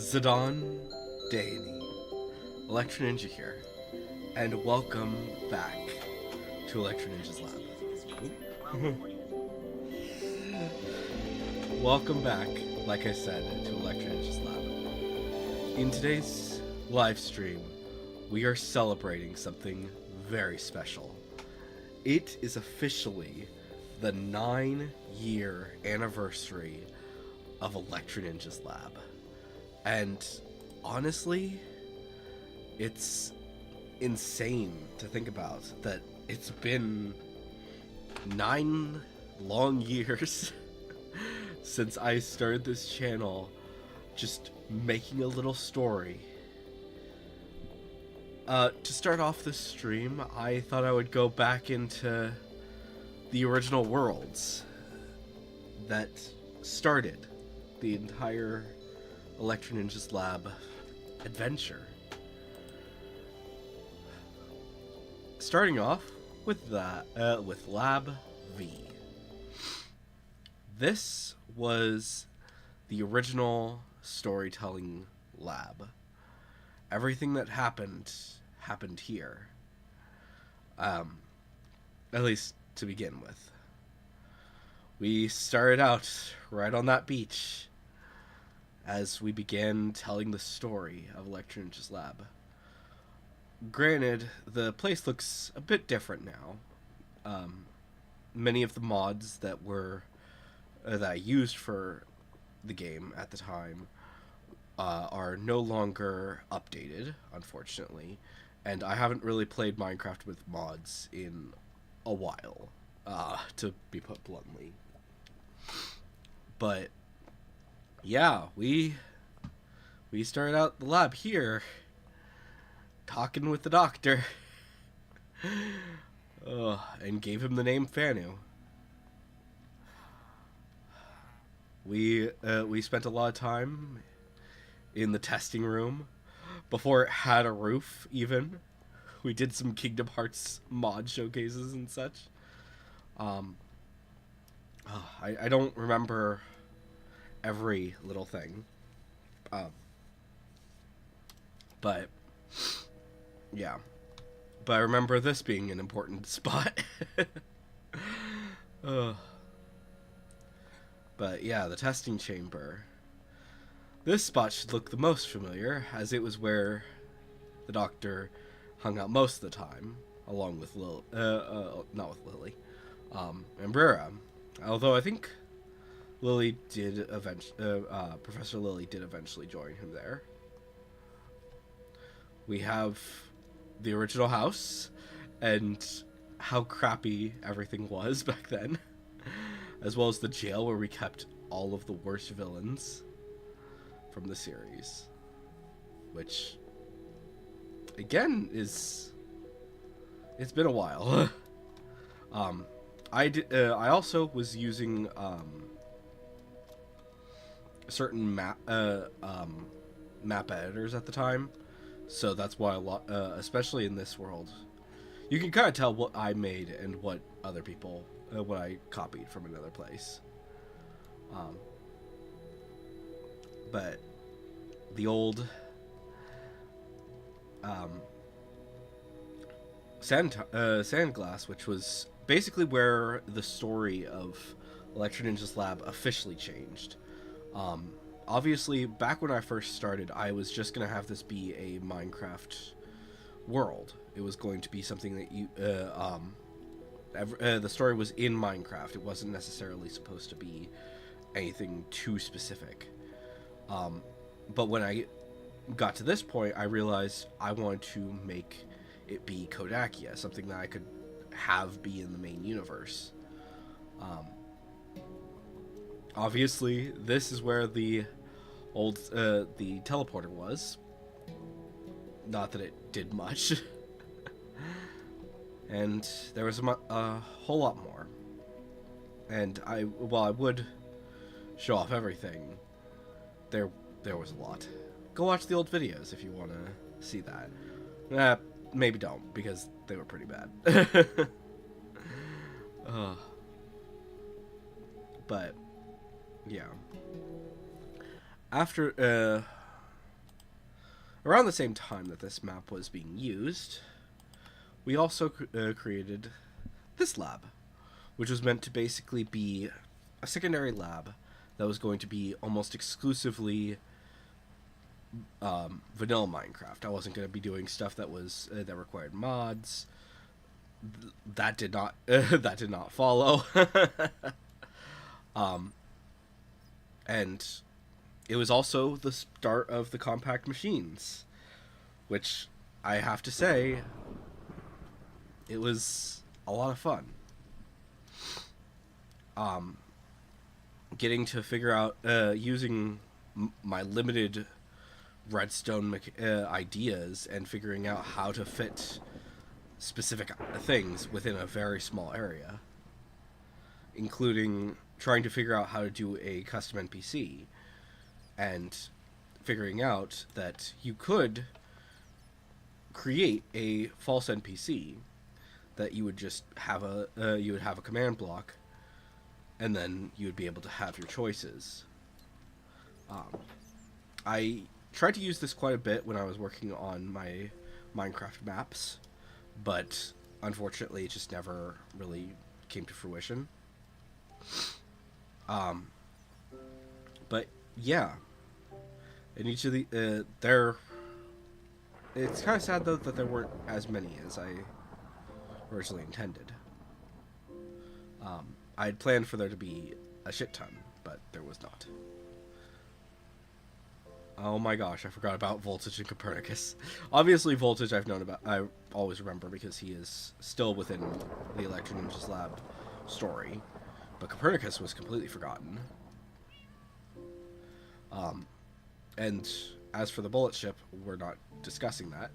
Zidane Daney, Electro Ninja here, and welcome back to Electro Ninja's Lab. Welcome back, like I said, to Electro Ninja's Lab. In today's live stream, we are celebrating something very special. It is officially the 9-year anniversary of Electro Ninja's Lab. And honestly, it's insane to think about that it's been 9 long years since I started this channel, just making a little story. To start off this stream, I thought I would go back into the original worlds that started the entire Electro Ninja's Lab adventure. Starting off with with Lab V. This was the original storytelling lab. Everything that happened here. At least to begin with. We started out right on that beach as we began telling the story of Electro Ninja's Lab. Granted, the place looks a bit different now. Many of the mods that were that I used for the game at the time are no longer updated, unfortunately, and I haven't really played Minecraft with mods in a while, to be put bluntly. But yeah, we started out the lab here, talking with the doctor, and gave him the name Fanu. We spent a lot of time in the testing room before it had a roof. Even we did some Kingdom Hearts mod showcases and such. I don't remember every little thing, but yeah, but I remember this being an important spot. But yeah, the testing chamber. This spot should look the most familiar, as it was where the doctor hung out most of the time, along with not with Lily, and Brera. Although I think Lily did Professor Lily did eventually join him there. We have the original house and how crappy everything was back then, as well as the jail where we kept all of the worst villains from the series, which again it's been a while. I also was using certain map editors at the time, so that's why a lot, especially in this world, you can kind of tell what I made and what other people, what I copied from another place. But the old sand glass, which was basically where the story of Electro Ninja's Lab officially changed. Obviously, back when I first started, I was just going to have this be a Minecraft world. It was going to be something that you... the story was in Minecraft. It wasn't necessarily supposed to be anything too specific. But when I got to this point, I realized I wanted to make it be Kodakia, something that I could have be in the main universe. Obviously, this is where the old the teleporter was. Not that it did much. And there was a whole lot more. And I would show off everything. There was a lot. Go watch the old videos if you want to see that. Maybe don't, because they were pretty bad. But yeah. After around the same time that this map was being used, we also created this lab, which was meant to basically be a secondary lab that was going to be almost exclusively vanilla Minecraft. I wasn't going to be doing stuff that was that required mods. That did not that did not follow. And it was also the start of the compact machines, which I have to say, it was a lot of fun. Getting to figure out using my limited redstone ideas and figuring out how to fit specific things within a very small area, including trying to figure out how to do a custom NPC and figuring out that you could create a false NPC that you would just have a command block, and then you would be able to have your choices. I tried to use this quite a bit when I was working on my Minecraft maps, but unfortunately it just never really came to fruition. But yeah, in each of the it's kind of sad though that there weren't as many as I originally intended. I had planned for there to be a shit ton, but there was not. Oh my gosh, I forgot about Voltage and Copernicus. Obviously, Voltage I've known about. I always remember because he is still within the Electro Ninjas Lab story, but Copernicus was completely forgotten. And as for the bullet ship, we're not discussing that.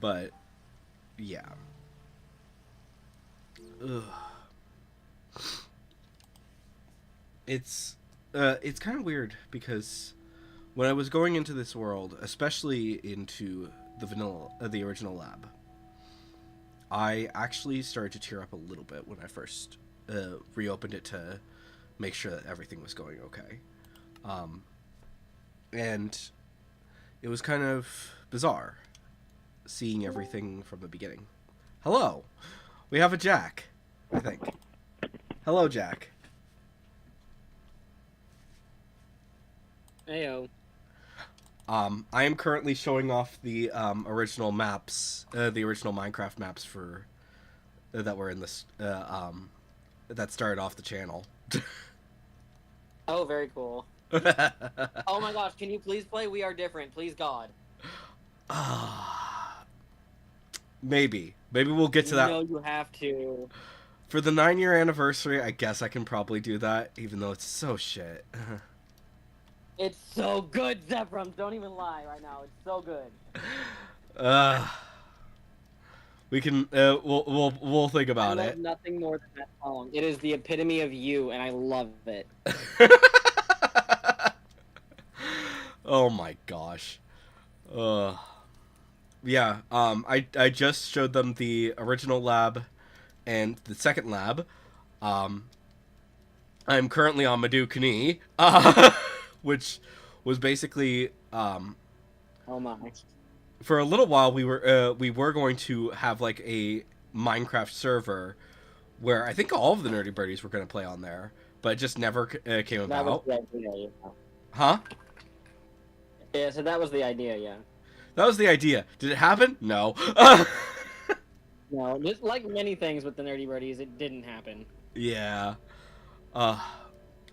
But yeah. Ugh. It's kind of weird because when I was going into this world, especially into the original lab, I actually started to tear up a little bit when I first reopened it to make sure that everything was going okay. And it was kind of bizarre seeing everything from the beginning. Hello! We have a Jack, I think. Hello, Jack. Heyo. I am currently showing off the original maps, the original Minecraft maps for that were in this that started off the channel. Oh, very cool. Oh my gosh, can you please play We Are Different? Please, God. Maybe we'll get to that. No, you have to. For the 9-year anniversary, I guess I can probably do that, even though it's so shit. It's so good, Zephram. Don't even lie right now. It's so good. We can. We'll think about I it. love nothing more than that song. It is the epitome of you, and I love it. Oh my gosh. Yeah. I just showed them the original lab and the second lab. I'm currently on Madukani, which was basically Oh my. for a little while we were going to have like a Minecraft server where I think all of the Nerdy Birdies were going to play on there, but it just never came about. That was the idea, yeah. Huh? Yeah, so that was the idea, yeah. That was the idea. Did it happen? No. No, just like many things with the Nerdy Birdies, it didn't happen. Yeah.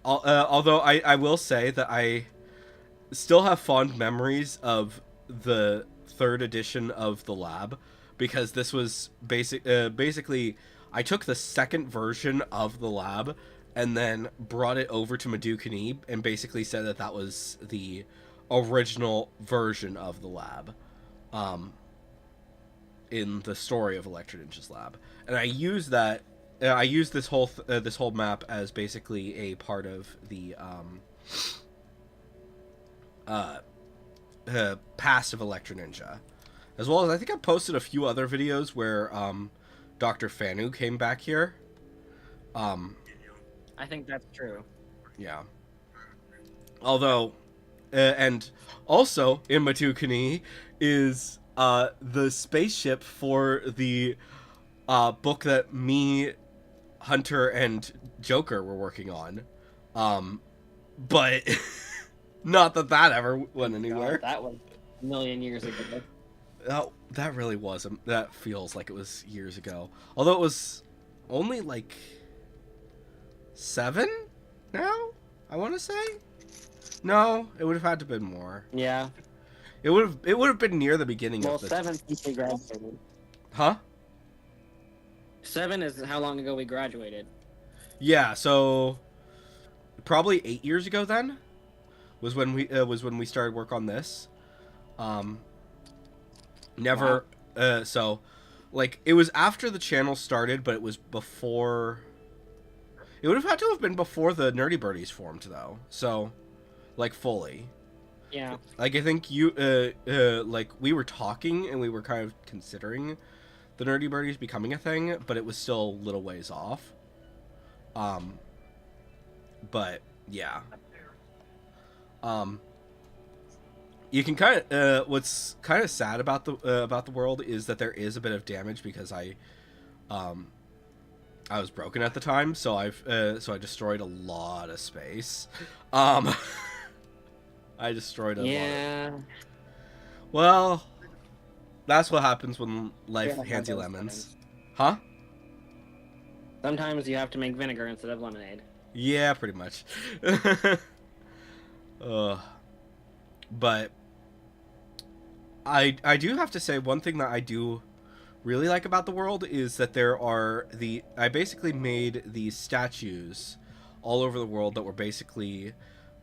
Although I will say that I still have fond memories of the third edition of the lab, because this was basically I took the second version of the lab and then brought it over to Madukani and basically said that that was the original version of the lab in the story of Electro Ninjas Lab. And I used that I used this whole map as basically a part of the past of Electro Ninja, as well as I think I posted a few other videos where Dr. Fanu came back here. I think that's true. Yeah. Although and also in Matukani is the spaceship for the book that me, Hunter, and Joker were working on. But not that ever went anywhere. God, that was a million years ago. That really was. That feels like it was years ago. Although it was only like 7 now, I want to say. No, it would have had to have been more. Yeah. It would have been near the beginning of the... 7 since we graduated. Huh? 7 is how long ago we graduated. Yeah, so probably 8 years ago then was when we started work on this. Never so like it was after the channel started, but it was before. It would have had to have been before the Nerdy Birdies formed though. So like fully. Yeah. Like I think you like we were talking and we were kind of considering the Nerdy Birdies becoming a thing, but it was still a little ways off. But yeah. You can kind of what's kind of sad about the world is that there is a bit of damage because I was broken at the time, so I destroyed a lot of space. I destroyed a lot. Well, that's what happens when life hands you lemons. Huh? Sometimes you have to make vinegar instead of lemonade. Yeah, pretty much. But I do have to say one thing that I do really like about the world is that I basically made these statues all over the world that were basically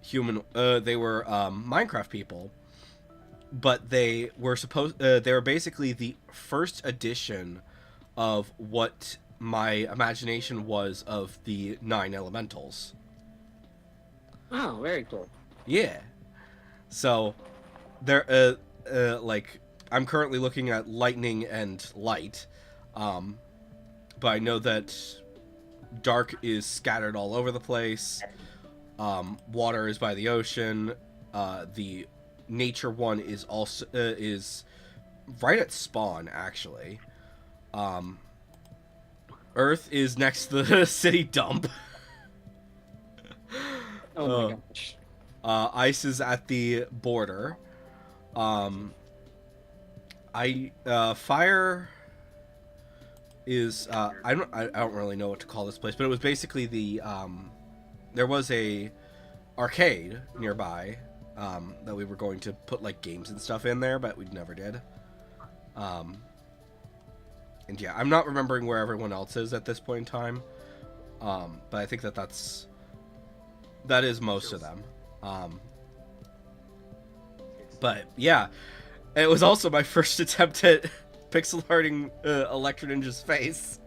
human. They were Minecraft people, but they were basically the first edition of what my imagination was of the 9 elementals. Oh, very cool. Yeah. So they're like I'm currently looking at lightning and light, but I know that dark is scattered all over the place. Water is by the ocean. The nature one is also is right at spawn actually. Earth is next to the city dump. Oh my gosh. Ice is at the border. Fire is I don't really know what to call this place, but it was basically the there was a arcade nearby that we were going to put like games and stuff in there, but we never did. And yeah, I'm not remembering where everyone else is at this point in time, but I think that is most of them. But yeah, it was also my first attempt at pixel arting Electro Ninja's face,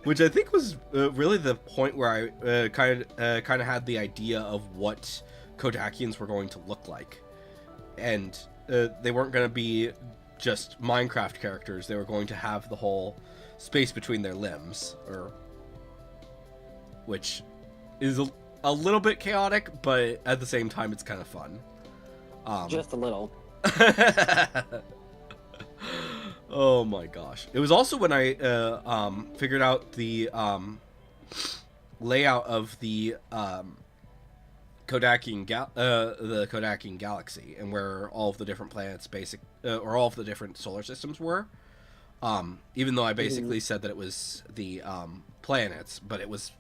which I think was really the point where I kind of had the idea of what Kodakians were going to look like, and they weren't going to be just Minecraft characters. They were going to have the whole space between their limbs, which is a little bit chaotic, but at the same time, it's kind of fun. Just a little. Oh my gosh! It was also when I figured out the layout of the Kodakian galaxy and where all of the different planets or all of the different solar systems were. Even though I basically said that it was the planets, but it was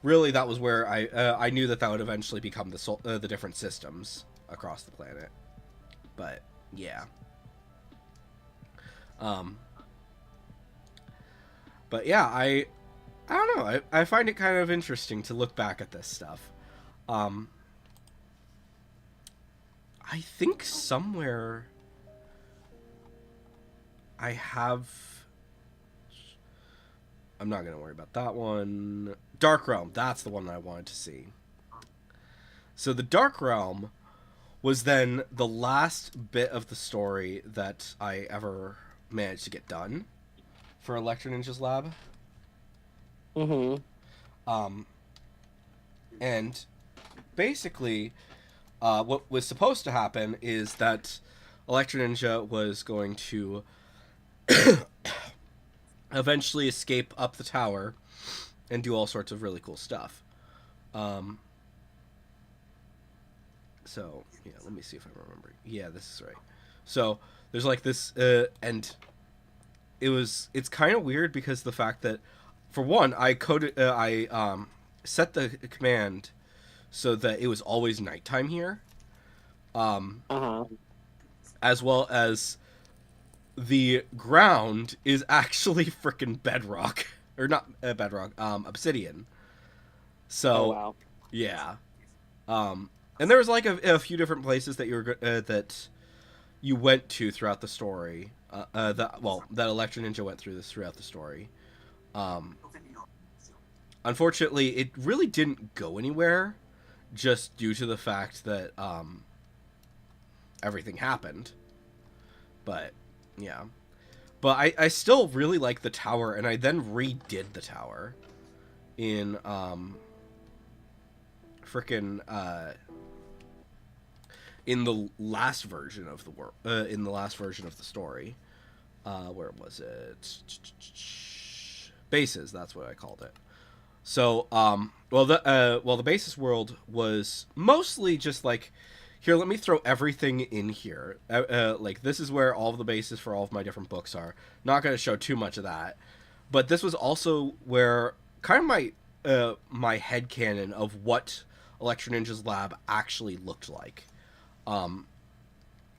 really that was where I knew that would eventually become the different systems across the planet. But yeah. But yeah, I don't know. I find it kind of interesting to look back at this stuff. I think somewhere I have... I'm not going to worry about that one. Dark Realm, that's the one I wanted to see. So the Dark Realm was then the last bit of the story that I ever managed to get done for Electro Ninja's Lab. Mm-hmm. And basically, what was supposed to happen is that Electro Ninja was going to eventually escape up the tower and do all sorts of really cool stuff. Um, so yeah, let me see if I remember. Yeah, this is right. So there's like this, and it's kind of weird because the fact that, for one, I set the command so that it was always nighttime here, Uh-huh. as well as the ground is actually freaking bedrock, or not bedrock, obsidian. Oh, So wow. yeah, and there was like a few different places that that you went to throughout the story. That Electro Ninja went through this throughout the story. Um, Unfortunately, it really didn't go anywhere, just due to the fact that everything happened. But yeah, but I still really like the tower, and I then redid the tower in freaking in the last version of the world, in the last version of the story. Where was it? Bases. That's what I called it. So, the basis world was mostly just like, here, let me throw everything in here. Like, this is where all of the bases for all of my different books are. Not going to show too much of that, but this was also where kind of my headcanon of what Electro Ninja's lab actually looked like.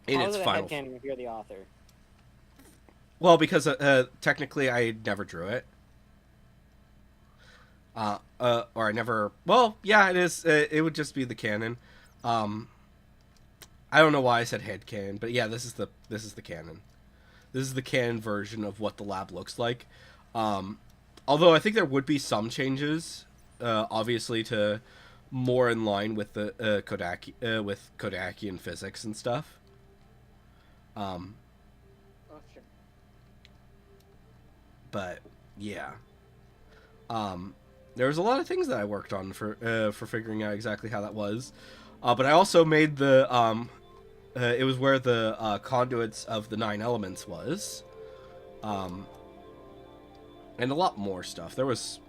In How its is it a final. headcanon if you're the author? Well, because technically I never drew it. Or I never. Well, yeah, it is. It would just be the canon. Um, I don't know why I said head canon, but yeah, this is the canon. This is the canon version of what the lab looks like. Um, Although I think there would be some changes, obviously to more in line with the Kodakian physics and stuff. Um, Oh, sure. but yeah. There was a lot of things that I worked on for figuring out exactly how that was, but I also made the it was where the conduits of the 9 elements was, um, and a lot more stuff. There's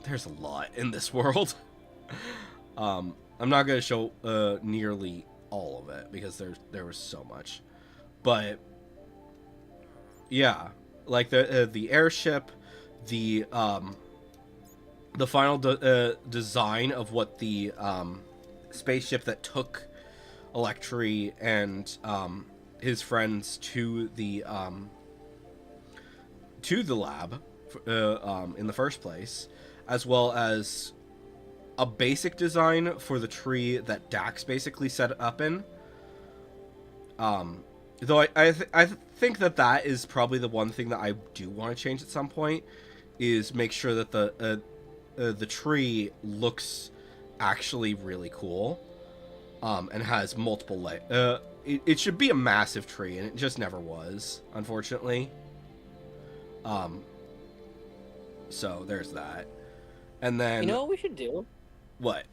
a lot in this world. I'm not gonna show nearly all of it because there was so much, but yeah, like the airship, the final design of what the spaceship that took Electri and his friends to the lab in the first place, as well as a basic design for the tree that Dax basically set up in. Though I think that is probably the one thing that I do want to change at some point, is make sure that the tree looks actually really cool, and has multiple it should be a massive tree, and it just never was, unfortunately. So there's that, and then You know what we should do? what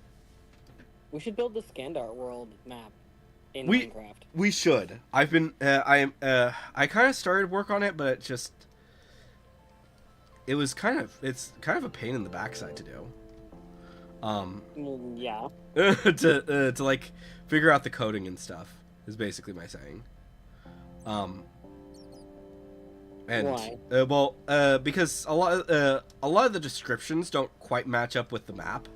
We should build the Skandar world map in we Minecraft. we should. I've been I kind of started work on it, but it's kind of a pain in the backside to do. Yeah. To like figure out the coding and stuff is basically my saying. And Why? because a lot of the descriptions don't quite match up with the map.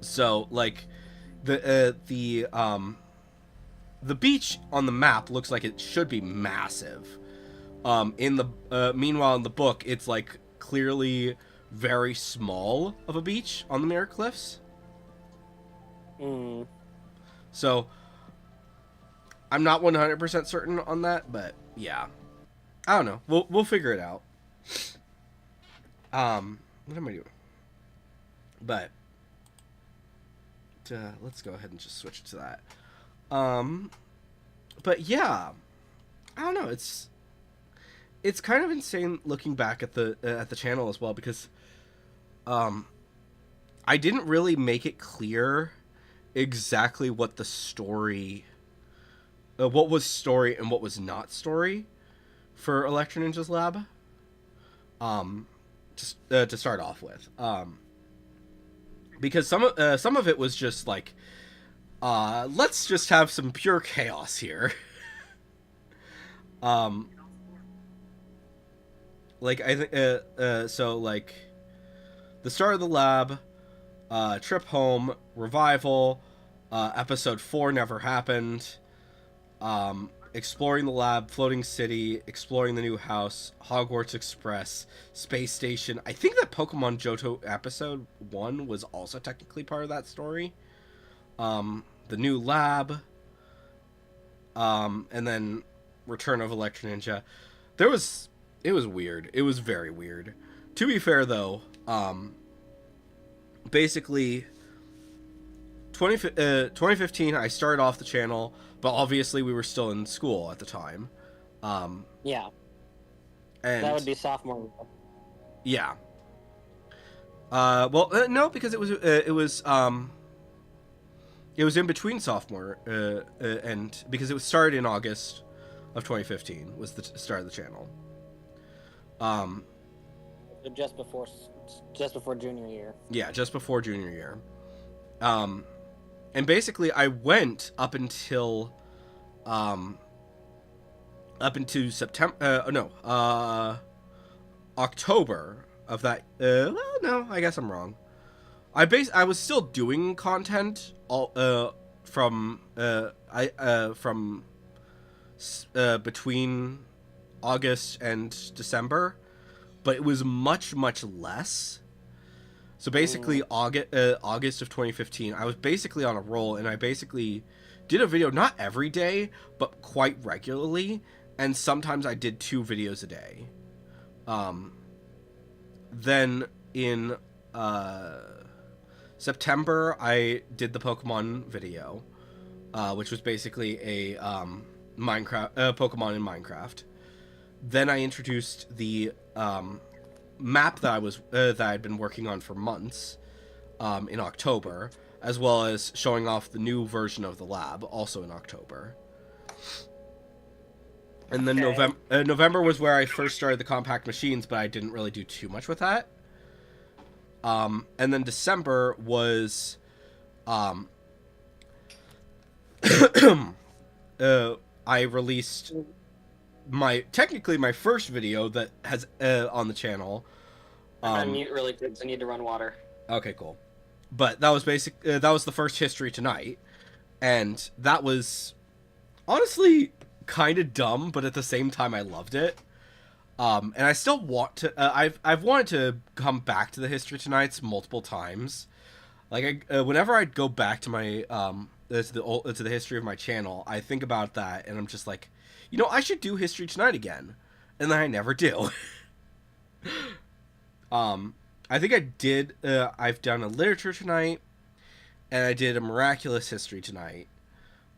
So like the beach on the map looks like it should be massive. Meanwhile in the book it's like clearly very small of a beach on the Mirror Cliffs. So I'm not 100% certain on that, but yeah, I don't know. We'll figure it out. What am I doing? But let's go ahead and just switch to that. But yeah, I don't know. It's kind of insane looking back at the channel as well, because I didn't really make it clear exactly what the story, what was story and what was not story for Electro Ninja's Lab. Just to start off with, because some of it was just like, let's just have some pure chaos here. Like I think so like the start of the lab, trip home, revival, episode 4 never happened, exploring the lab, floating city, exploring the new house, Hogwarts Express, space station. I think that Pokemon Johto episode 1 was also technically part of that story. The new lab, and then Return of Electro Ninja. It was weird. It was very weird. To be fair, though, basically, 2015, I started off the channel, but obviously we were still in school at the time. Yeah. And That would be sophomore year. Yeah. Well, no, because it was in between sophomore and because it was started in August of 2015 was the start of the channel. Just before junior year. Yeah, just before junior year. And basically I went up until September, October of that. Well, no, I guess I'm wrong. I was still doing content from between August and December, but it was much less. So basically, August of 2015, I was basically on a roll, and I basically did a video not every day, but quite regularly, and sometimes I did 2 videos a day. Then in September, I did the Pokemon video, which was basically a Minecraft Pokemon in Minecraft. Then I introduced the map that I'd been working on for months in October, as well as showing off the new version of the lab, also in October. And then November was where I first started the compact machines, but I didn't really do too much with that. And then December was I released technically my first video that has on the channel. Unmute really quick, I need to run water. Okay, cool. But that was that was the first History Tonight, and that was honestly kind of dumb, but at the same time I loved it. And I still want to. I've wanted to come back to the History Tonights multiple times. Like whenever I go back to my to the history of my channel, I think about that, and I'm just like, you know, I should do History Tonight again, and then I never do. I think I did. I've done a Literature Tonight, and I did a Miraculous History Tonight,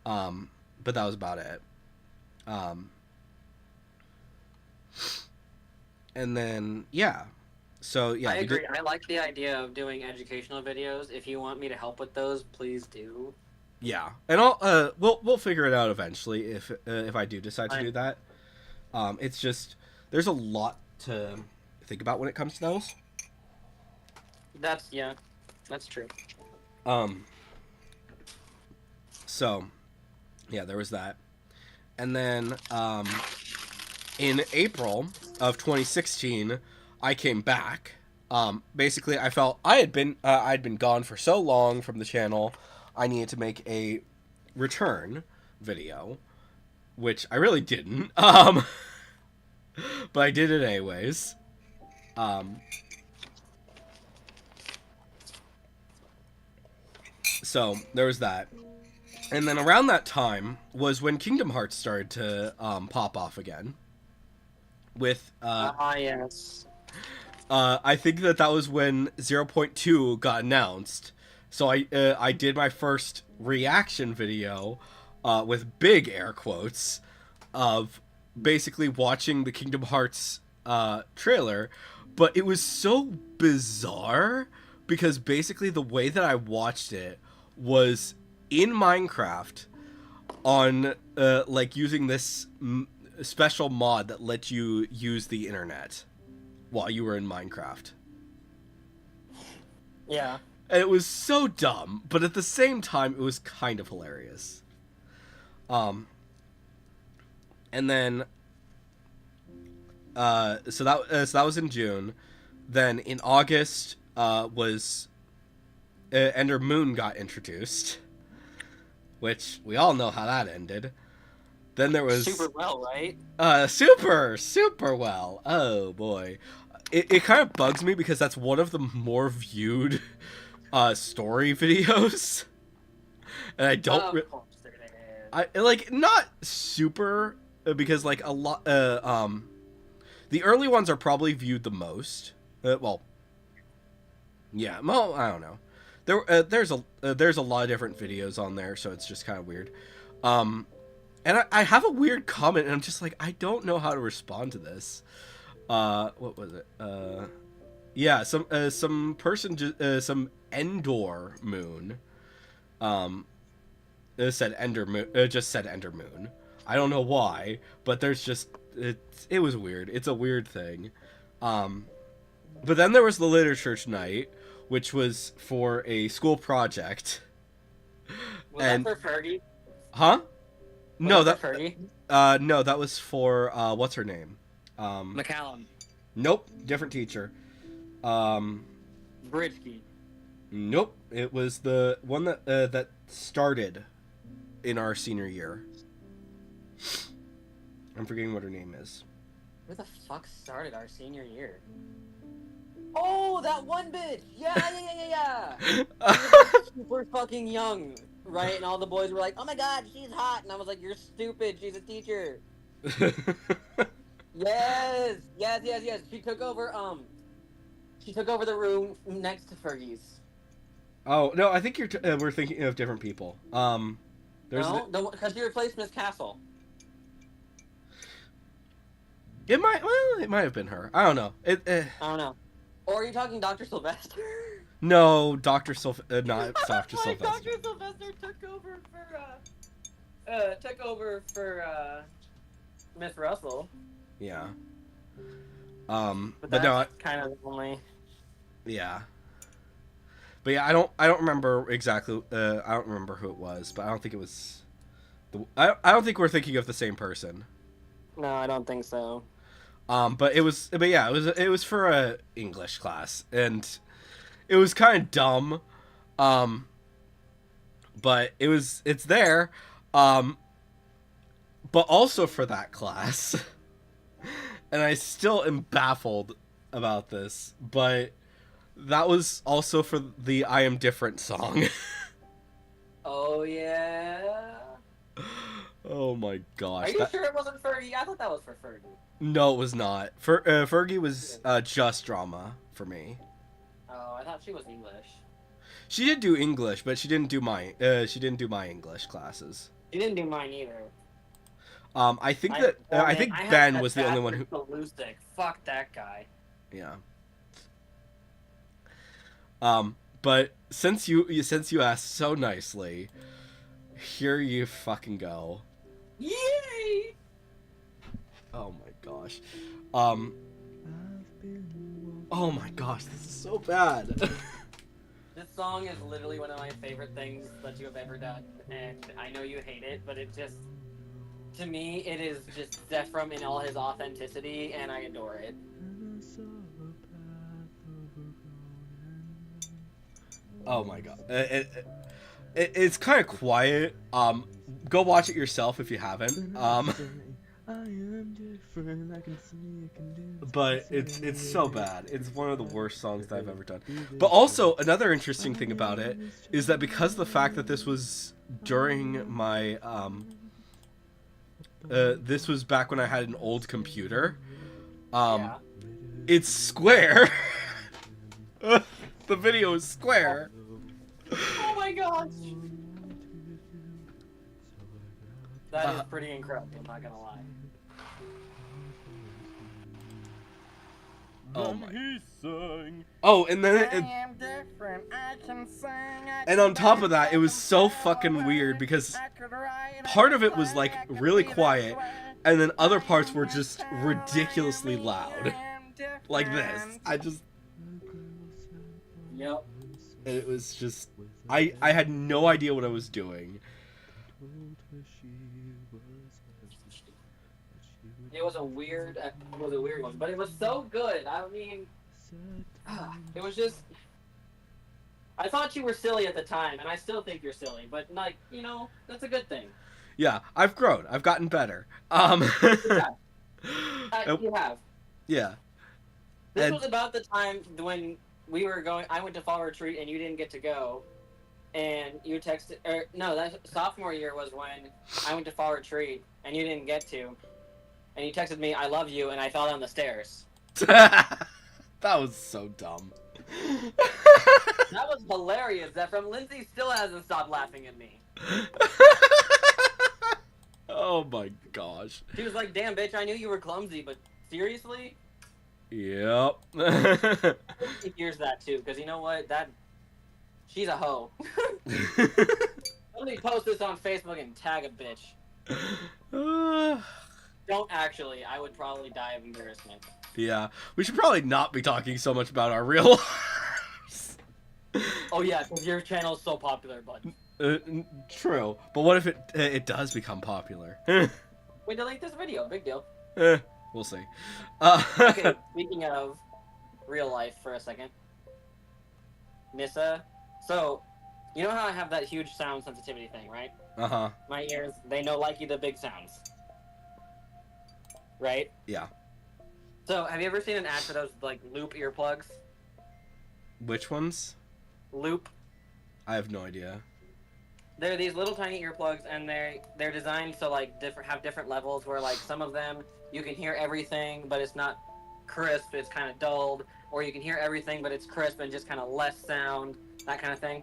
but that was about it. And then so yeah, I agree. I like the idea of doing educational videos. If you want me to help with those, please do. Yeah, and I'll we'll figure it out eventually if I do decide to do that. It's just there's a lot to think about when it comes to those. That's true. So yeah, there was that, and then in April of 2016, I came back. Basically, I felt I'd been gone for so long from the channel. I needed to make a return video, which I really didn't. But I did it anyways. So there was that. And then around that time was when Kingdom Hearts started to pop off again. With yes. I think that was when 0.2 got announced. So I did my first reaction video with big air quotes of basically watching the Kingdom Hearts trailer, but it was so bizarre because basically the way that I watched it was in Minecraft on like using this special mod that lets you use the internet while you were in Minecraft. Yeah. And it was so dumb, but at the same time, it was kind of hilarious. And then, so that was in June. Then in August, was Ender Moon got introduced, which we all know how that ended. Then there was Super well, right? super well. Oh boy, it kind of bugs me because that's one of the more viewed story videos, and I don't. Of course it is. I like not super because like a lot. The early ones are probably viewed the most. Well, yeah. Well, I don't know. There's a lot of different videos on there, so it's just kind of weird. And I have a weird comment, and I'm just like, I don't know how to respond to this. What was it? Yeah, some person, some Endor Moon, said Ender Moon, just said Ender Moon. I don't know why, but there's just it was weird. It's a weird thing. But then there was the literature night, which was for a school project. Was that for Fergie? Huh? No, that for Fergie? No, that was for what's her name? McCallum. Nope, different teacher. Bridgkey. Nope, it was the one that started in our senior year. I'm forgetting what her name is. Who the fuck started our senior year? Oh, that one bitch! Yeah. She was like super fucking young, right? And all the boys were like, "Oh my god, she's hot," and I was like, "You're stupid. She's a teacher." Yes. She took over. She took over the room next to Fergie's. Oh no, I think we're thinking of different people. There's no, because she replaced Miss Castle. It might have been her. I don't know. I don't know. Or are you talking Dr. Sylvester? No, not Dr. Sylvester. Dr. Sylvester took over for Miss Russell. Yeah. But no, that's kind of only. Yeah. But yeah, I don't remember exactly. I don't remember who it was, but I don't think it was. I don't think we're thinking of the same person. No, I don't think so. But it was for a English class, and it was kind of dumb. But it's there. But also for that class. And I still am baffled about this, but that was also for the I Am Different song. Oh, yeah? Oh my gosh. Are you sure it wasn't Fergie? I thought that was for Fergie. No, it was not. Fergie was just drama for me. Oh, I thought she was English. She did do English, but she didn't do my English classes. She didn't do mine either. I think Ben was the only one who. Lucic. Fuck that guy. Yeah. But since you asked so nicely, here you fucking go. Yay! Oh my gosh. Oh my gosh, this is so bad. This song is literally one of my favorite things that you have ever done, and I know you hate it, but it just, to me, it is just Zephram in all his authenticity, and I adore it. Oh my god. It's kind of quiet. Go watch it yourself if you haven't. But it's so bad. It's one of the worst songs that I've ever done. But also, another interesting thing about it is that because of the fact that this was during my this was back when I had an old computer. Yeah. It's square. The video is square. Oh my gosh! That is pretty incredible, I'm not gonna lie. Oh Then my. he sang, Oh, and then I am different, I can sing, I and can on top of dance, that, it I was can so sail fucking away, weird because I could ride, I part could of it was fly, like I could really be this quiet, way. and then other I parts am were this just tall, I am ridiculously me, loud. I am Like this. different. I just, Yep. it was just, I had no idea what I was doing. It was a weird one, but it was so good. I mean, it was just. I thought you were silly at the time, and I still think you're silly. But like, that's a good thing. Yeah, I've grown. I've gotten better. Yeah, you have. Yeah. This And was about the time when we were going. I went to fall retreat, and you didn't get to go. And you texted, or no, that sophomore year was when I went to fall retreat, and you didn't get to. And you texted me, "I love you," and I fell down the stairs. that was so dumb. That was hilarious. That from Lindsay still hasn't stopped laughing at me. Oh my gosh. She was like, "Damn, bitch, I knew you were clumsy, but seriously?" Yep. He hears that too, because you know what? She's a hoe. Let me post this on Facebook and tag a bitch. Don't actually. I would probably die of embarrassment. Yeah, we should probably not be talking so much about our real lives. Oh yeah, because your channel is so popular, bud. True, but what if it does become popular? We delete this video. Big deal. We'll see. Okay, speaking of real life for a second. Nissa. So, you know how I have that huge sound sensitivity thing, right? Uh-huh. My ears, they know like the big sounds. Right? Yeah. So, have you ever seen an ad for those, like, loop earplugs? Which ones? Loop. I have no idea. They're these little tiny earplugs, and they're designed so, like, have different levels where, like, some of them, you can hear everything, but it's not crisp, it's kind of dulled. Or you can hear everything, but it's crisp and just kind of less sound, that kind of thing.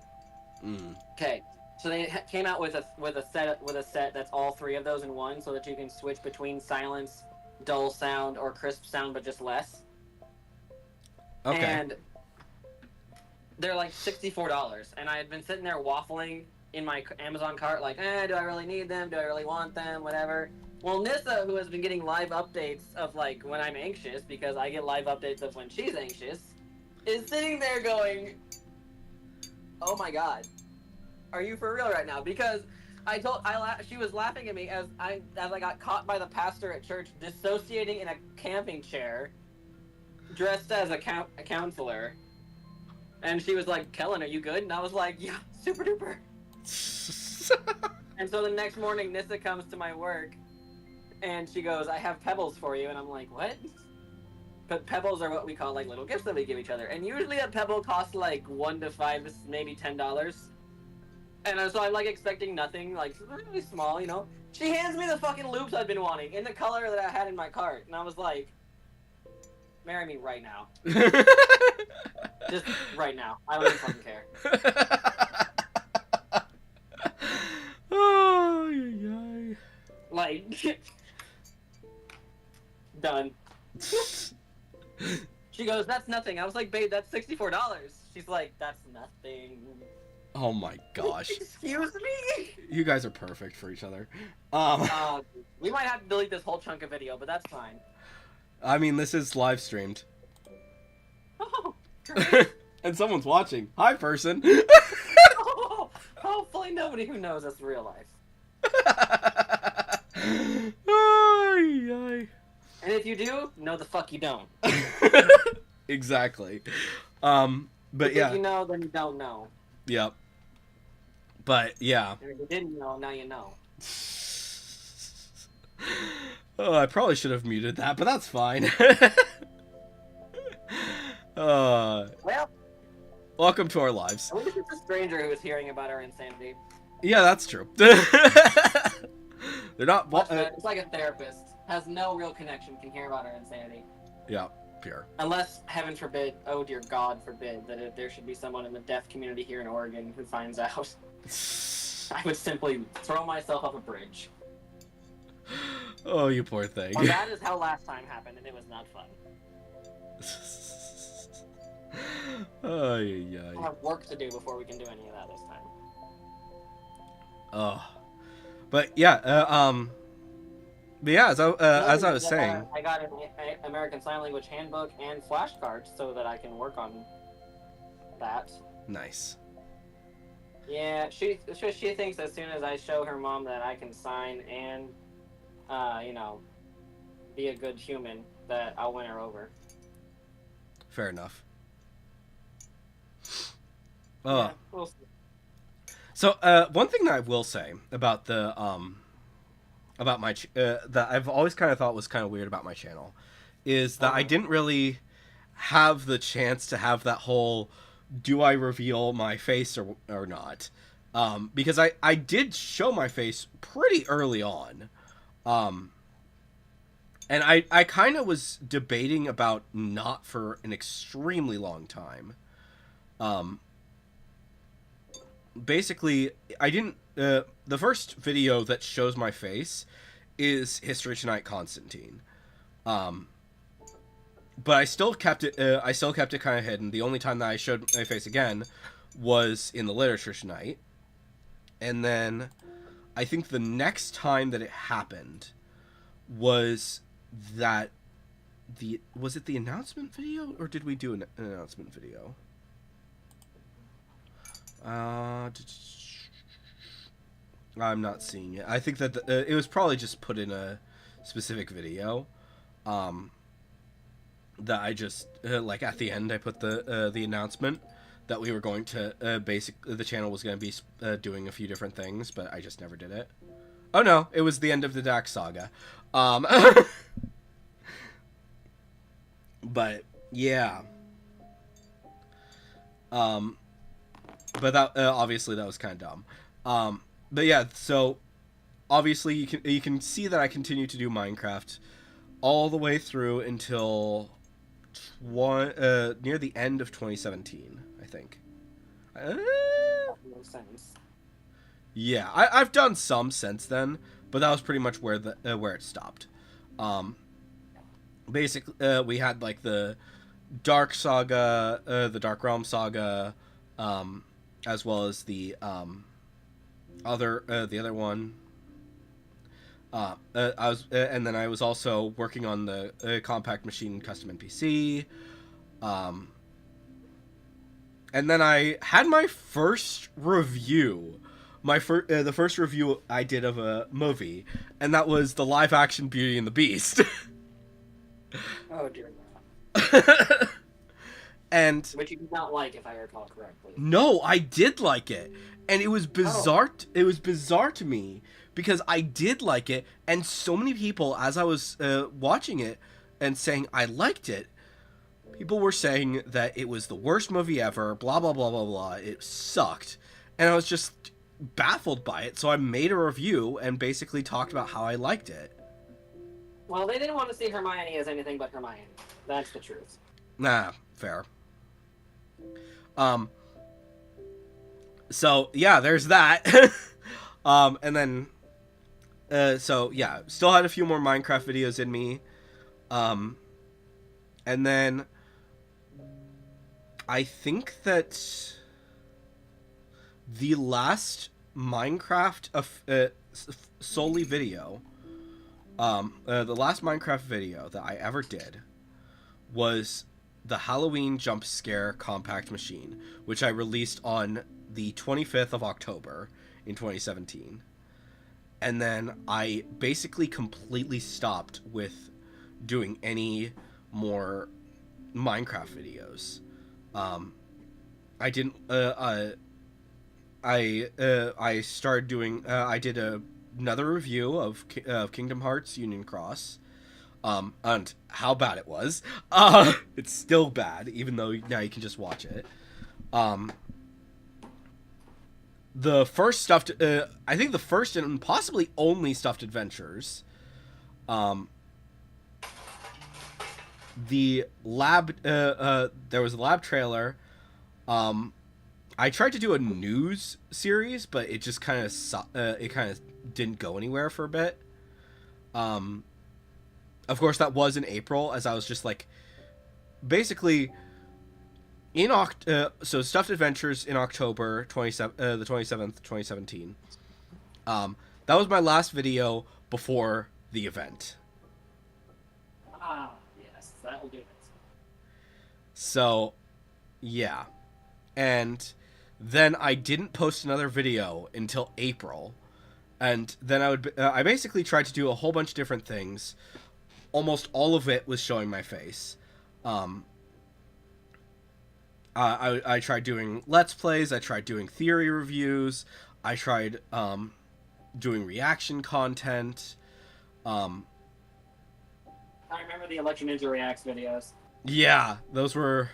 Okay, so they came out with a set that's all three of those in one, so that you can switch between silence, dull sound, or crisp sound, but just less. Okay. And they're like $64, and I had been sitting there waffling in my Amazon cart, like, do I really need them? Do I really want them? Whatever. Well, Nissa, who has been getting live updates of, like, when I'm anxious, because I get live updates of when she's anxious, is sitting there going, oh my god, are you for real right now? Because she was laughing at me as I got caught by the pastor at church dissociating in a camping chair, dressed as a counselor. And she was like, Kellen, are you good? And I was like, yeah, super duper. And so the next morning, Nissa comes to my work, and she goes, I have pebbles for you. And I'm like, what? But pebbles are what we call, like, little gifts that we give each other. And usually a pebble costs, like, $1 to $5, maybe $10. And so I'm, like, expecting nothing, like, really small, you know? She hands me the fucking loops I've been wanting in the color that I had in my cart. And I was like, marry me right now. Just right now. I don't even fucking care. Oh, yeah. Like, done. She goes, that's nothing. I was like, babe, that's $64. She's like, that's nothing. Oh my gosh. Excuse me? You guys are perfect for each other. We might have to delete this whole chunk of video, but that's fine. I mean, this is live streamed. Oh, great. And someone's watching. Hi, person. Oh, hopefully nobody who knows us real life. And if you do, no the fuck you don't. Exactly. But yeah. If you know, then you don't know. Yep. But yeah. And if you didn't know, now you know. Oh, I probably should have muted that, but that's fine. Well, welcome to our lives. I wonder if it's a stranger who is hearing about our insanity. Yeah, that's true. They're not. It's like a therapist. Has no real connection, can hear about our insanity. Yeah, pure. Unless, heaven forbid, oh dear God forbid, that there should be someone in the deaf community here in Oregon who finds out. I would simply throw myself off a bridge. Oh, you poor thing. Well, that is how last time happened, and it was not fun. Ay, I ay. have work to do before we can do any of that this time. Oh, but yeah, but yeah, as I was saying, I got an American Sign Language handbook and flashcards so that I can work on that. nice. Yeah, she thinks as soon as I show her mom that I can sign and, you know, be a good human, that I'll win her over. Fair enough. Yeah, we'll see. So, one thing that I will say about the about my that I've always kind of thought was kind of weird about my channel is that I didn't really have the chance to have that whole do I reveal my face or not, because I did show my face pretty early on, and I kind of was debating about not for an extremely long time. Basically, I didn't. The first video that shows my face is History Tonight Constantine, but I still kept it. I still kept it kind of hidden. The only time that I showed my face again was in the Literature Tonight, and then I think the next time that it happened was that was it the announcement video, or did we do an announcement video? I'm not seeing it. I think that it was probably just put in a specific video. That I just like at the end I put the announcement that we were going to the channel was going to be doing a few different things, but I just never did it. Oh no, it was the end of the Dax saga. But yeah. But that obviously that was kind of dumb. But yeah, so obviously you can see that I continue to do Minecraft all the way through until near the end of 2017, I think. No sense. Yeah, I've done some since then, but that was pretty much where where it stopped. Basically, we had like the Dark Saga, the Dark Realm Saga, as well as the other one. I was, and then I was also working on the Compact Machine custom NPC. And then I had my first review, the first review I did of a movie, and that was the live action Beauty and the Beast. Oh dear God. And Which you did not like, if I recall correctly. no, I did like it, and it was bizarre. Oh. It was bizarre to me because I did like it, and so many people, as I was watching it and saying I liked it, people were saying that it was the worst movie ever. Blah blah blah blah blah. It sucked, and I was just baffled by it. So I made a review and basically talked about how I liked it. Well, they didn't want to see Hermione as anything but Hermione. That's the truth. Nah, fair. So yeah, there's that. And then, so yeah, still had a few more Minecraft videos in me. And then I think that the last Minecraft solely video, the last Minecraft video that I ever did was the Halloween jump scare compact machine, which I released on the 25th of October in 2017. And then I basically completely stopped with doing any more Minecraft videos. I didn't I started doing I did another review of Kingdom Hearts Union Cross. And how bad it was. It's still bad, even though now you can just watch it. The first stuffed, I think the first and possibly only Stuffed Adventures. The lab, there was a lab trailer. I tried to do a news series, but it just kind of, it kind of didn't go anywhere for a bit. Of course, that was in April, as I was just like, basically, So Stuffed Adventures in October 27th, the 27th, 2017. That was my last video before the event. Ah, yes, that'll do it. So, yeah. And then I didn't post another video until April. And then I basically tried to do a whole bunch of different things. Almost all of it was showing my face. I tried doing Let's Plays, I tried doing theory reviews, I tried doing reaction content. I remember the Election Ninja Reacts videos. Yeah, those are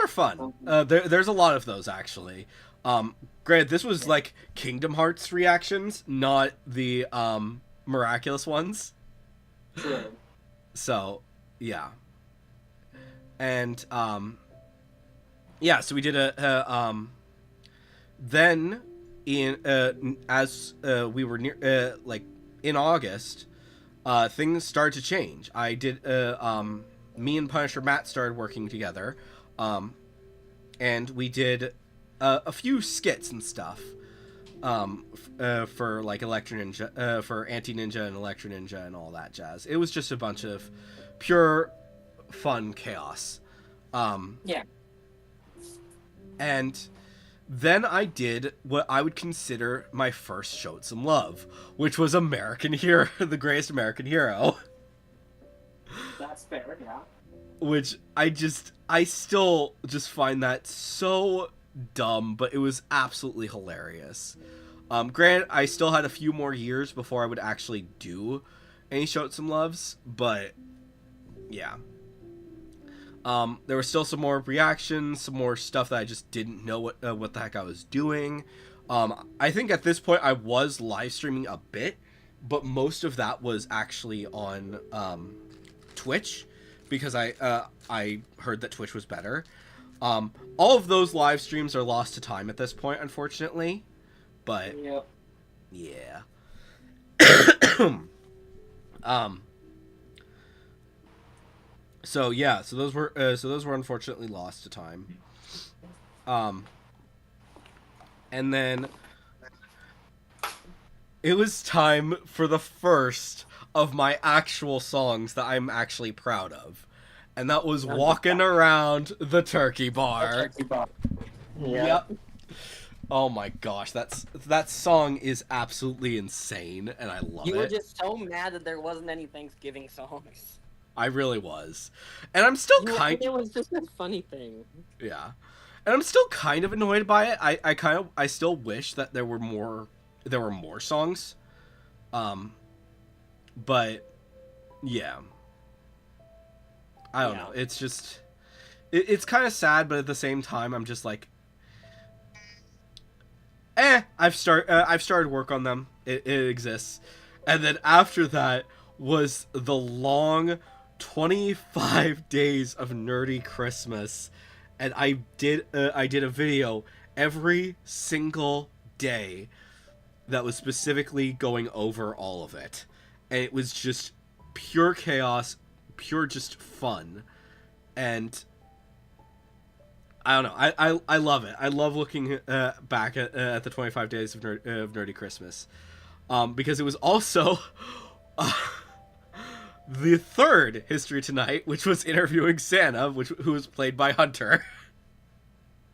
fun. There's a lot of those, actually. Granted, this was like Kingdom Hearts reactions, not the miraculous ones. True. So, yeah. And, yeah, so we did then as we were near, like, in August, things started to change. I did, me and Punisher Matt started working together, and we did a few skits and stuff, for like Electro Ninja, for Anti Ninja and Electro Ninja and all that jazz. It was just a bunch of pure fun chaos. Yeah. And then I did what I would consider my first Showed Some Love, which was American Hero, the Greatest American Hero. That's fair, yeah. Which I still just find that so dumb, but it was absolutely hilarious. Granted, I still had a few more years before I would actually do any Showed Some Loves, but yeah. There was still some more reactions, some more stuff that I just didn't know what the heck I was doing. I think at this point I was live streaming a bit, but most of that was actually on Twitch, because I heard that Twitch was better. All of those live streams are lost to time at this point, unfortunately. But Yep. yeah. So yeah, so those were unfortunately lost to time. And then it was time for the first of my actual songs that I'm actually proud of. And that was Walking Around the Turkey Bar. Yep. Oh my gosh, that song is absolutely insane, and I love it. You were just so mad that there wasn't any Thanksgiving songs. I really was. And I'm still It was just a funny thing. Yeah. And I'm still kind of annoyed by it. I still wish that there were more songs. But yeah. I don't know. It's just it's kind of sad, but at the same time I'm just like I've started work on them. It exists. And then after that was the long 25 days of nerdy Christmas, and I did a video every single day that was specifically going over all of it, and it was just pure chaos, pure just fun, and I don't know, I love it. I love looking back at the 25 days of nerdy Christmas, because it was also the third History Tonight, which was interviewing Santa, who was played by Hunter.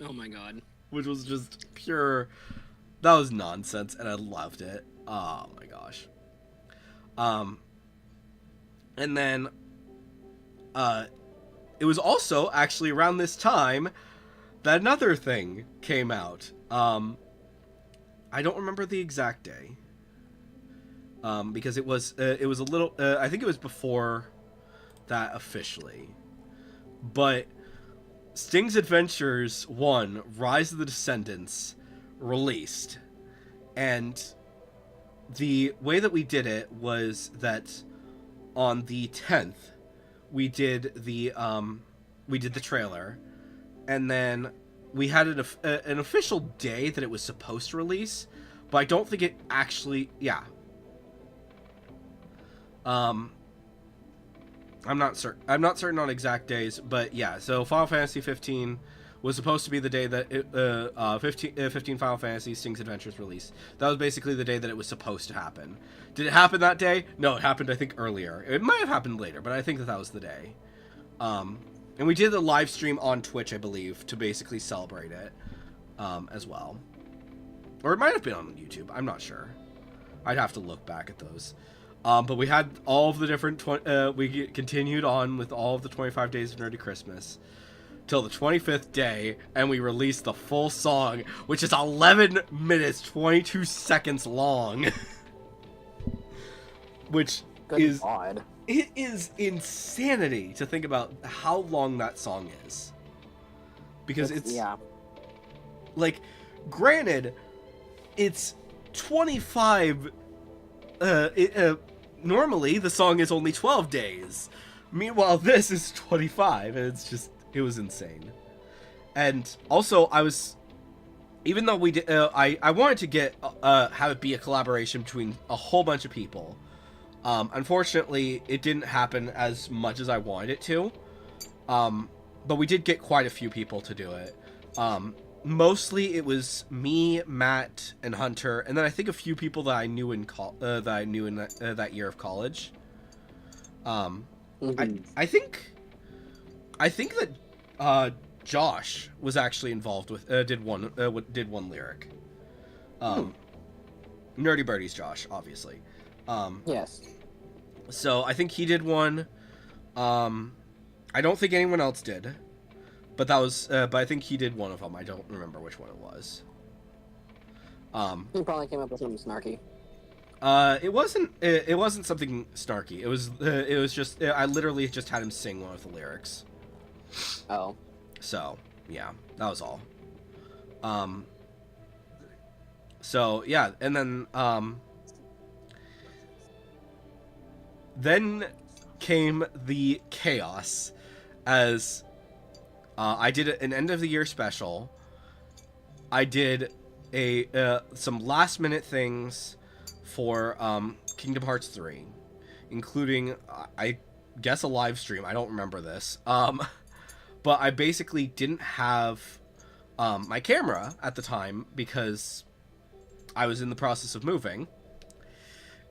Oh my god. Which was just pure... That was nonsense, and I loved it. Oh my gosh. And then... it was also actually around this time that another thing came out. I don't remember the exact day. Because it was a little, I think it was before that officially, but Sting's Adventures 1, Rise of the Descendants, released, and the way that we did it was that on the 10th, we did the trailer, and then we had an official day that it was supposed to release, but I don't think it actually, yeah. I'm not certain. I'm not certain on exact days, but yeah. So Final Fantasy 15 was supposed to be the day that 15 Final Fantasy Sting's Adventures released. That was basically the day that it was supposed to happen. Did it happen that day? No, it happened, I think, earlier. It might have happened later, but I think that was the day. And we did a live stream on Twitch, I believe, to basically celebrate it as well. Or it might have been on YouTube. I'm not sure. I'd have to look back at those. But we had all of the different... we continued on with all of the 25 Days of Nerdy Christmas till the 25th day, and we released the full song, which is 11 minutes, 22 seconds long. Which Good is... God. It is insanity to think about how long that song is. Because it's... Yeah. Like, granted, it's 25... normally, the song is only 12 days. Meanwhile, this is 25, and it's just... It was insane. And also, I was... Even though we did... I wanted to get... have it be a collaboration between a whole bunch of people. Unfortunately, it didn't happen as much as I wanted it to. But we did get quite a few people to do it. Mostly it was me, Matt, and Hunter, and then I think a few people that I knew in that year of college. I think that Josh was actually involved with did one lyric. Nerdy Birdie's Josh, obviously. Yes. So I think he did one. I don't think anyone else did, but that was. But I think he did one of them. I don't remember which one it was. He probably came up with something snarky. It wasn't something snarky. It was just. I literally just had him sing one of the lyrics. Oh. So yeah, that was all. So yeah, and then then came the chaos as I did an end of the year special. I did some last minute things for Kingdom Hearts 3, including I guess a live stream. I don't remember this. But I basically didn't have my camera at the time because I was in the process of moving.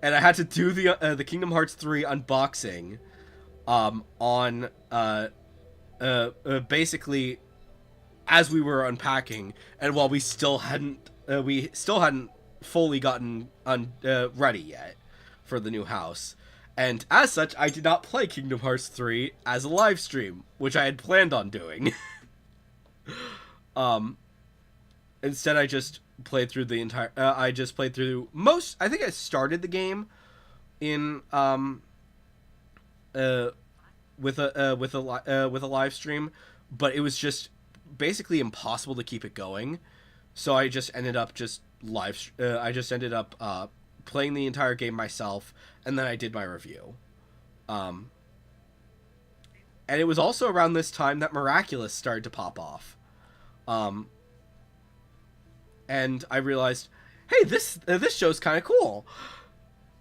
And I had to do the Kingdom Hearts 3 unboxing on basically as we were unpacking, and while we still hadn't fully gotten ready yet for the new house. And as such, I did not play Kingdom Hearts 3 as a live stream, which I had planned on doing. Instead, I just played through the entire. I just played through most. I think I started the game in with a live stream, but it was just basically impossible to keep it going. So I just ended up playing the entire game myself, and then I did my review. And it was also around this time that Miraculous started to pop off. And I realized, hey, this show's kind of cool.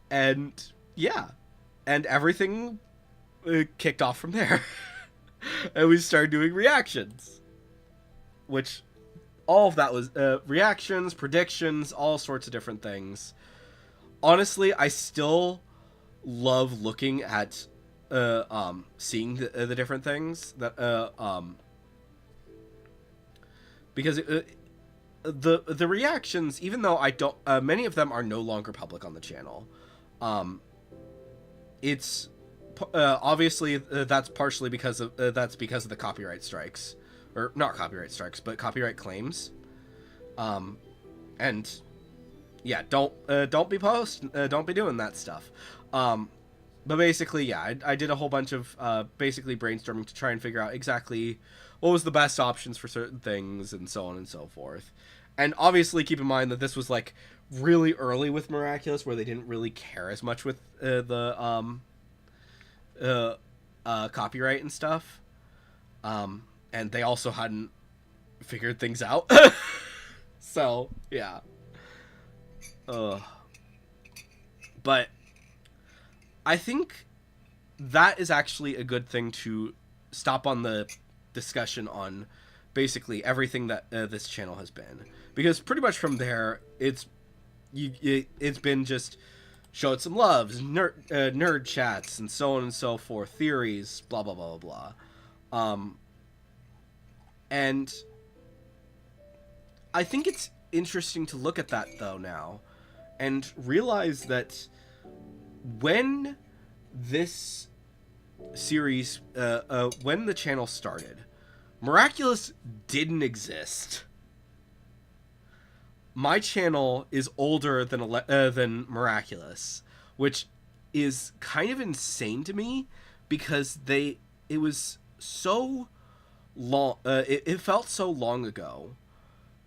And yeah, and everything kicked off from there. And we started doing reactions, which all of that was reactions, predictions, all sorts of different things. Honestly, I still love looking at seeing the different things that because the reactions, even though I don't many of them are no longer public on the channel, it's obviously that's partially because of the copyright strikes, or not copyright strikes, but copyright claims, and yeah, don't be doing that stuff. But basically, yeah, I did a whole bunch of basically brainstorming to try and figure out exactly what was the best options for certain things, and so on and so forth. And obviously, keep in mind that this was like really early with Miraculous, where they didn't really care as much with the copyright and stuff. And they also hadn't figured things out. So yeah. But I think that is actually a good thing to stop on the discussion on basically everything that this channel has been, because pretty much from there it's been just show it some loves, nerd chats, and so on and so forth, theories, blah blah blah blah blah. And I think it's interesting to look at that though now and realize that when this series when the channel started, Miraculous didn't exist. My channel is older than Miraculous, which is kind of insane to me because it was so long. It felt so long ago,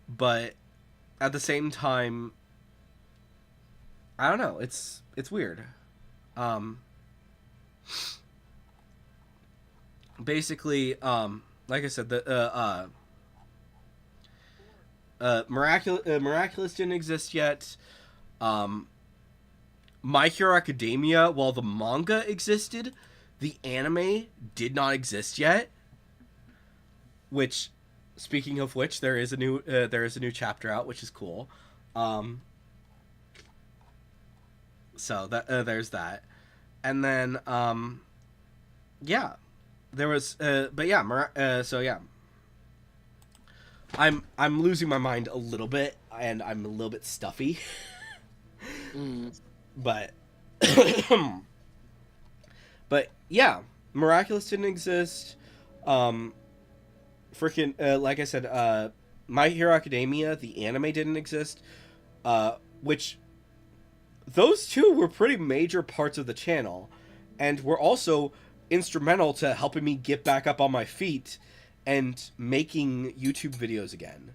but at the same time, I don't know. It's weird. Basically, like I said, the Miraculous didn't exist yet. My Hero Academia, while the manga existed, the anime did not exist yet. Which, speaking of which, there is a new chapter out, which is cool. So that there's that, and then yeah, there was but yeah, so yeah. I'm losing my mind a little bit, and I'm a little bit stuffy. But but yeah, Miraculous didn't exist. Freaking like I said, My Hero Academia, the anime, didn't exist. Which those two were pretty major parts of the channel, and were also instrumental to helping me get back up on my feet and making YouTube videos again.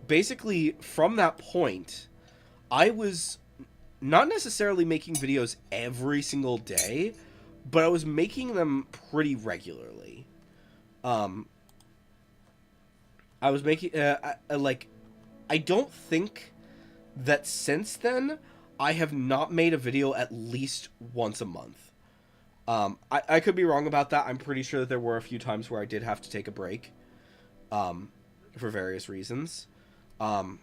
Basically, from that point, I was not necessarily making videos every single day, but I was making them pretty regularly. I was making, I don't think that since then, I have not made a video at least once a month. I could be wrong about that. I'm pretty sure that there were a few times where I did have to take a break, for various reasons. I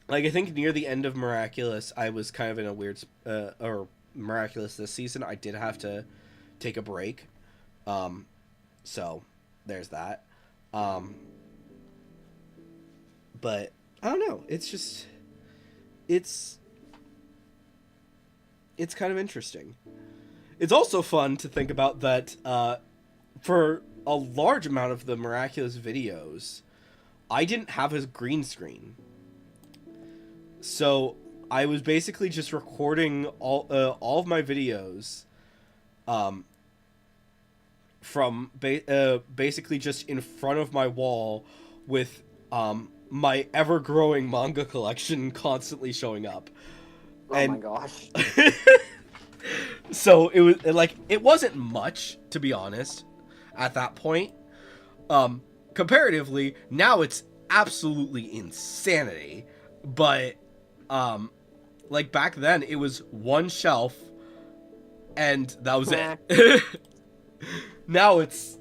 think near the end of Miraculous, I was kind of in a weird, or Miraculous this season, I did have to take a break. So, there's that. But, I don't know, it's just, it's kind of interesting. It's also fun to think about that, for a large amount of the Miraculous videos, I didn't have a green screen. So, I was basically just recording all of my videos, from basically just in front of my wall with, my ever-growing manga collection constantly showing up. Oh my gosh. So it was it wasn't much, to be honest, at that point. Comparatively, now it's absolutely insanity. But back then it was one shelf and that was it. Now it's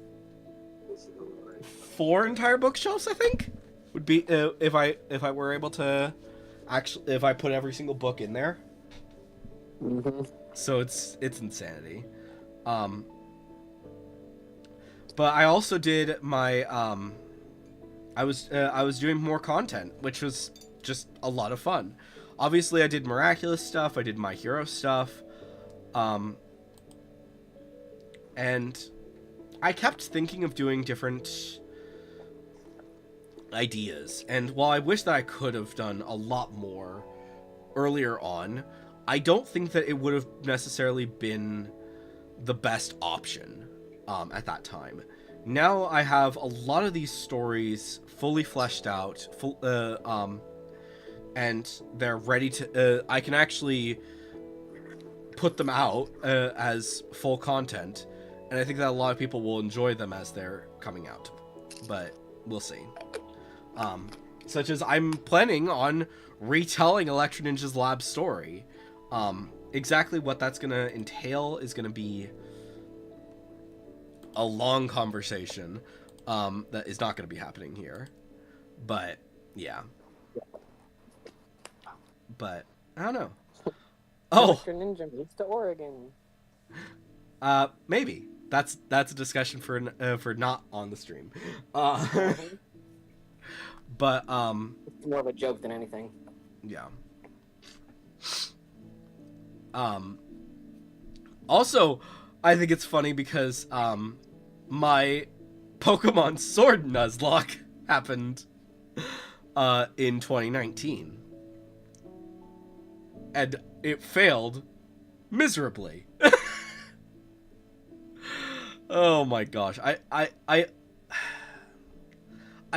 4 entire bookshelves, I think. Would be if I were able to actually, if I put every single book in there. So it's insanity. But I also did my I was doing more content, which was just a lot of fun. Obviously, I did Miraculous stuff, I did My Hero stuff, and I kept thinking of doing different ideas. And while I wish that I could have done a lot more earlier on, I don't think that it would have necessarily been the best option at that time. Now I have a lot of these stories fully fleshed out, and they're ready to. I can actually put them out as full content, and I think that a lot of people will enjoy them as they're coming out. But we'll see. Such as I'm planning on retelling Electro Ninja's Lab story. exactly what that's gonna entail is gonna be a long conversation that is not gonna be happening here. But yeah. But I don't know. Oh, Mr. Ninja moves to Oregon. maybe that's a discussion for not on the stream. But It's more of a joke than anything. yeah. Also, I think it's funny because my Pokemon Sword Nuzlocke happened in 2019, and it failed miserably. Oh my gosh, I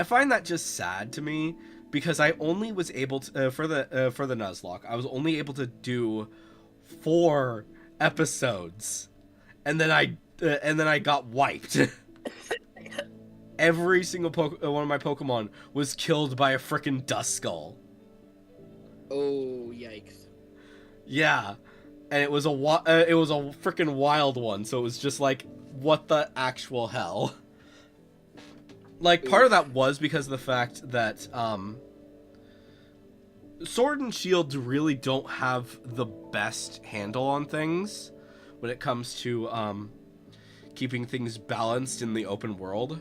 find that just sad to me because I only was able to for the Nuzlocke, I was only able to do 4 episodes, and then I got wiped. Every single one of my Pokemon was killed by a frickin' Duskull. Oh, yikes. Yeah, and it was a frickin' wild one, so it was just like, what the actual hell? Like, part of that was because of the fact that Sword and Shield really don't have the best handle on things when it comes to keeping things balanced in the open world.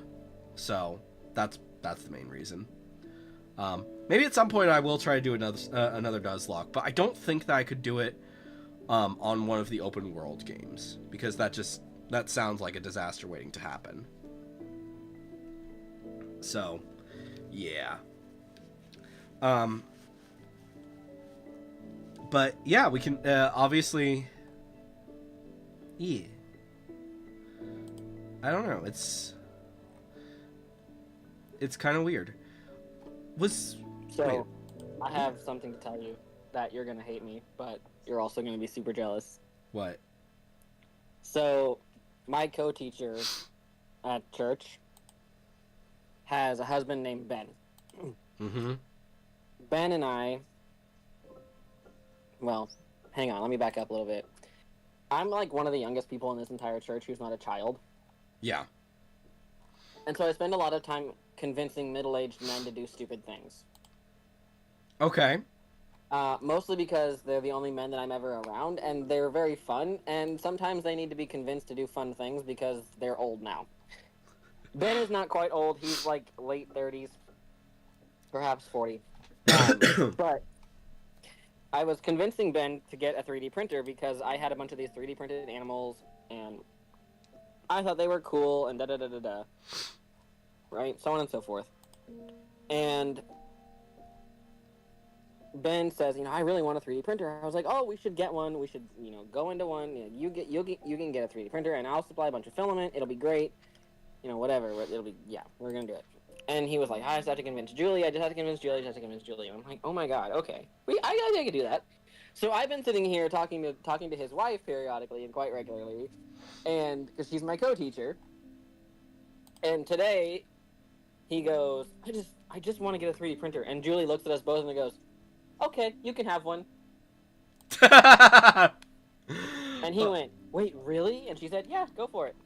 So that's the main reason. Maybe at some point I will try to do another Nuzlocke, but I don't think that I could do it on one of the open world games, because that sounds like a disaster waiting to happen. So, yeah. But yeah, we can obviously. Yeah. I don't know. It's kind of weird. So, I have something to tell you that you're gonna hate me, but you're also gonna be super jealous. What? So, my co-teacher at church has a husband named Ben. Mm-hmm. Ben and I. Well, hang on. Let me back up a little bit. I'm like one of the youngest people in this entire church who's not a child. Yeah. And so I spend a lot of time convincing middle-aged men to do stupid things. Okay. Mostly because they're the only men that I'm ever around, and they're very fun, and sometimes they need to be convinced to do fun things because they're old now. Ben is not quite old. He's like late 30s, perhaps 40. But I was convincing Ben to get a 3D printer because I had a bunch of these 3D printed animals, and I thought they were cool, and da-da-da-da-da. Right? So on and so forth. And Ben says, I really want a 3D printer. I was like, oh, we should get one. We should, go into one. You can get a 3D printer, and I'll supply a bunch of filament. It'll be great. Whatever. It'll be, we're going to do it. And he was like, I just have to convince Julie. I just have to convince Julie. And I'm like, oh my god, okay. I could do that. So I've been sitting here talking to his wife periodically and quite regularly, and because she's my co-teacher. And today, he goes, I just want to get a 3D printer. And Julie looks at us both and goes, okay, you can have one. And he went, wait, really? And she said, yeah, go for it.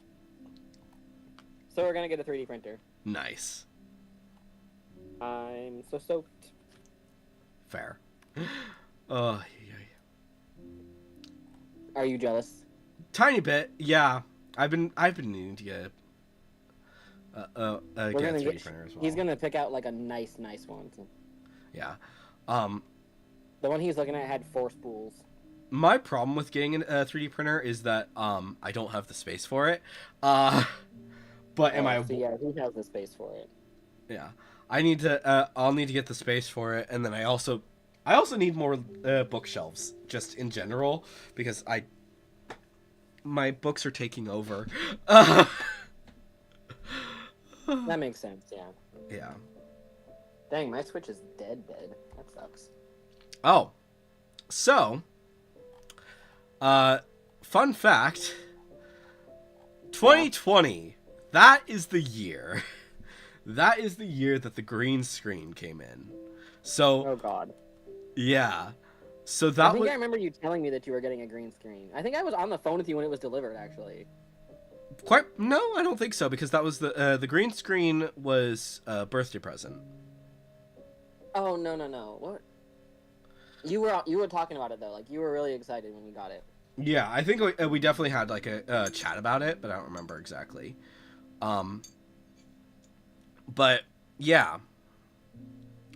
So we're going to get a 3D printer. Nice. I'm so stoked. Fair. Are you jealous? Tiny bit, yeah. I've been needing to get a 3D printer as well. He's gonna pick out like a nice one. Yeah. The one he's looking at had 4 spools. My problem with getting a 3D printer is that I don't have the space for it. But am I? So yeah, he has the space for it. Yeah. I'll need to get the space for it, and then I also need more bookshelves, just in general, because my books are taking over. That makes sense, yeah. Yeah. Dang, my Switch is dead. That sucks. Oh. So, fun fact, 2020, that is the year. That is the year that the green screen came in. So, oh god. yeah. So I that think was I remember you telling me that you were getting a green screen. I think I was on the phone with you when it was delivered, actually. quite. No, I don't think so, because that was the green screen was a birthday present. Oh no! What? You were talking about it though. Like you were really excited when you got it. Yeah, I think we definitely had like a chat about it, but I don't remember exactly. But yeah.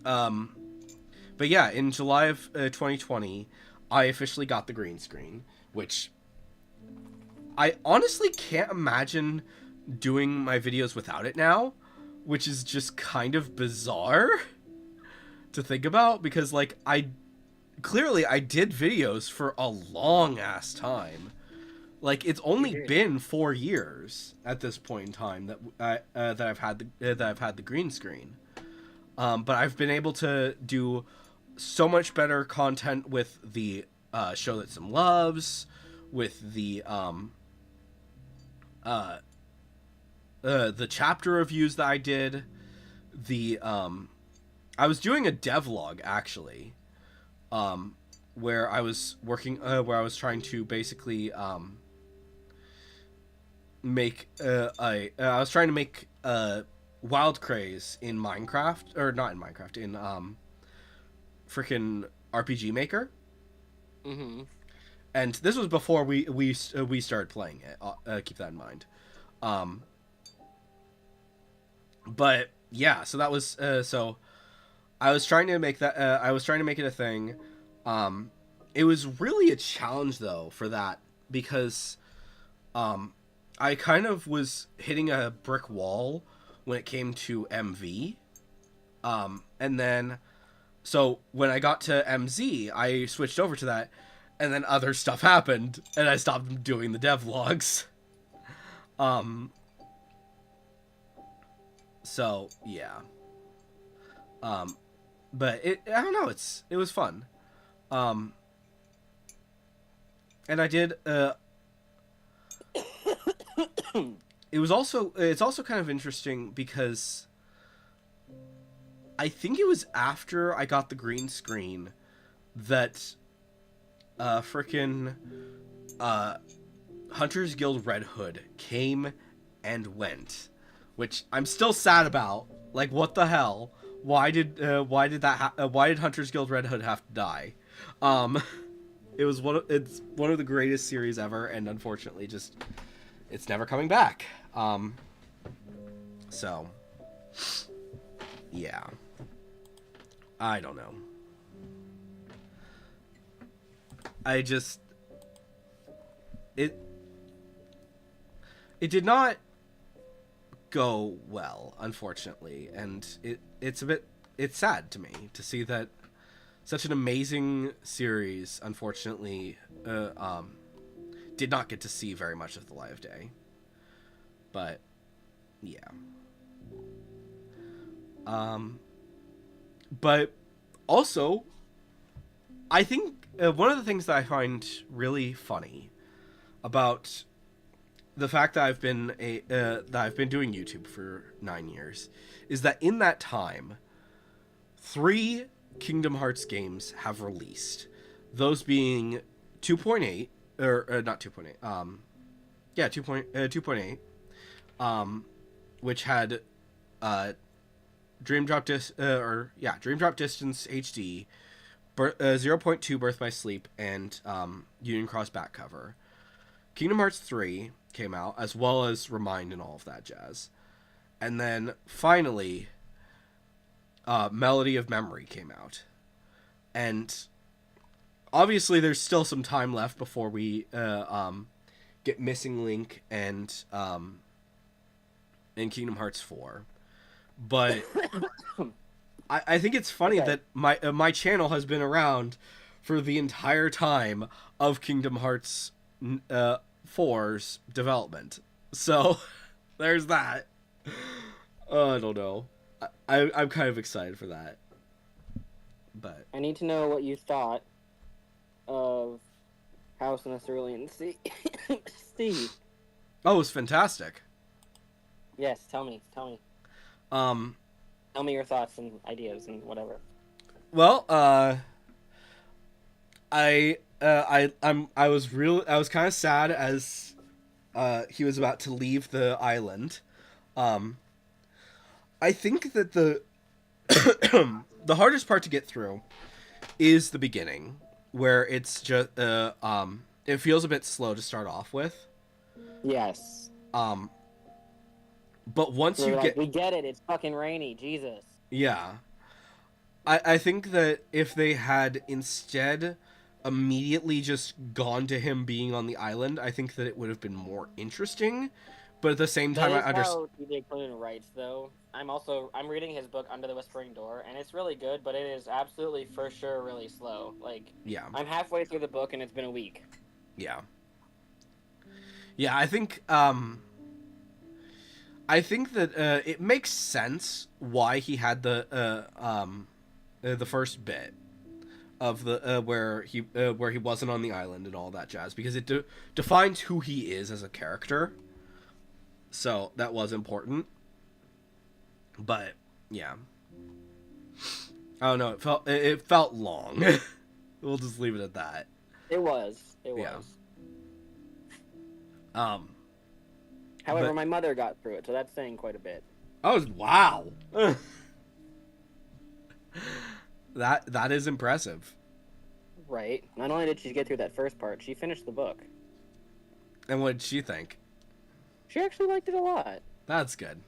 Um, but yeah, in July of 2020, I officially got the green screen, which I honestly can't imagine doing my videos without it now, which is just kind of bizarre to think about, because like I did videos for a long ass time. Like it's only been 4 years at this point in time that I've had the green screen. But I've been able to do so much better content with the show that Sim loves, with the chapter reviews that I did. I was doing a devlog actually, where I was working, where I was trying to basically make I was trying to make Wild Craze in Minecraft, or not in Minecraft, in freaking RPG Maker. Mm-hmm. And this was before we started playing it. Keep that in mind. But yeah, so that was so I was trying to make that. I was trying to make it a thing. It was really a challenge though for that, because I kind of was hitting a brick wall when it came to MV. And then so when I got to MZ, I switched over to that, and then other stuff happened, and I stopped doing the devlogs. So yeah. But I don't know, it was fun. And I did it's also kind of interesting because I think it was after I got the green screen that frickin' Hunter's Guild Red Hood came and went, which I'm still sad about. Like, what the hell? Why did Hunter's Guild Red Hood have to die? It's one of the greatest series ever, and unfortunately, just it's never coming back. So yeah, I don't know. I just it did not go well, unfortunately, and it's sad to me to see that such an amazing series, unfortunately, did not get to see very much of the light of day. But yeah. But also, I think one of the things that I find really funny about the fact that I've been doing YouTube for 9 years is that in that time, 3 Kingdom Hearts games have released. Those being 2.8, or not 2.8. 2.8. Which had Dream Drop Distance HD, 0.2 Birth by Sleep, and Union Cross back cover. Kingdom Hearts 3 came out, as well as Remind and all of that jazz. And then finally, Melody of Memory came out. And obviously there's still some time left before we get Missing Link and Kingdom Hearts 4. But I think it's funny that my channel has been around for the entire time of Kingdom Hearts 4's development. So there's that. I don't know. I'm kind of excited for that. But I need to know what you thought of House in the Cerulean Sea. Steve. Oh, it was fantastic. Yes, tell me. Tell me your thoughts and ideas and whatever. Well, I was kind of sad as he was about to leave the island. Um, I think that the the hardest part to get through is the beginning, where it's just it feels a bit slow to start off with. Yes. Um, but once We're you like, get we get it. It's fucking rainy. Jesus. yeah, I think that if they had instead immediately just gone to him being on the island, I think that it would have been more interesting. But at the same time, I That is understand. how T.J. Cloonan writes, though. I'm reading his book Under the Whispering Door, and it's really good, but it is absolutely for sure really slow. Like, Yeah, I'm halfway through the book, and it's been a week. yeah, yeah. I think that it makes sense why he had the first bit of the where he wasn't on the island and all that jazz, because it defines who he is as a character. So that was important. But yeah, I don't know. It felt long. We'll just leave it at that. It was. Yeah. However, but- my mother got through it, so that's saying quite a bit. Oh wow. That is impressive. Right. Not only did she get through that first part, she finished the book. And what did she think? She actually liked it a lot. That's good.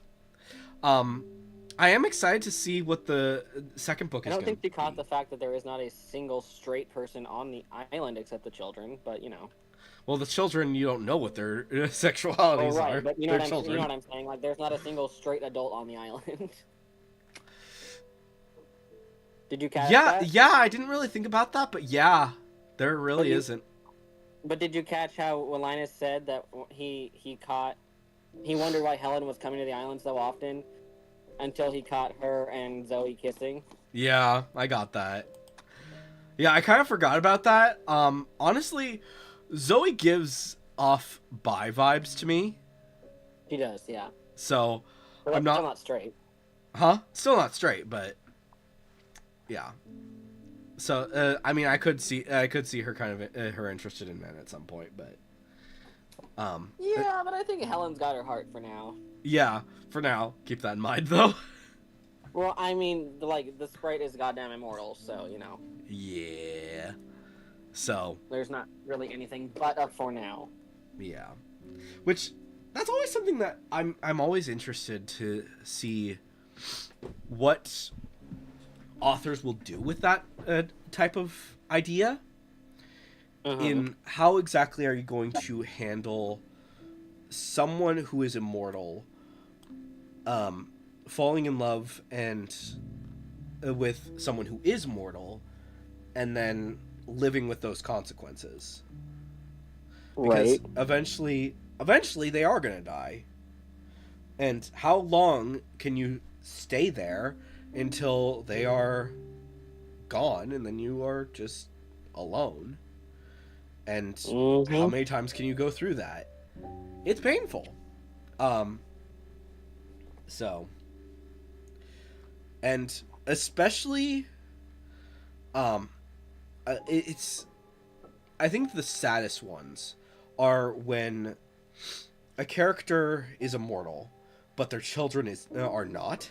I am excited to see what the second book I is don't going think to she caught the fact that there is not a single straight person on the island except the children, but you know. Well, the children, you don't know what their sexualities Oh, right, are. but you know, They're what children. you know what I'm saying? Like, there's not a single straight adult on the island. Did you catch that? Yeah, I didn't really think about that, but yeah, there really isn't. But did you catch how Linus said that he wondered why Helen was coming to the island so often until he caught her and Zoe kissing? Yeah, I got that. Yeah, I kind of forgot about that. Honestly, Zoe gives off bi vibes to me, She does, yeah. so But I'm that's not. still not straight. Huh? Still not straight, but yeah. So I mean, I could see her kind of her interested in men at some point, but Yeah, but I think Helen's got her heart for now. yeah, for now, keep that in mind though. Well, I mean, the sprite is goddamn immortal, so you know, Yeah. So there's not really anything but up for now. yeah, which that's always something that I'm always interested to see what authors will do with that type of idea. In how exactly are you going to handle someone who is immortal falling in love and with someone who is mortal and then living with those consequences, because Right. eventually they are going to die, and how long can you stay there until they are gone and then you are just alone? And how many times can you go through that? It's painful. So, and especially it's I think the saddest ones are when a character is immortal but their children are not.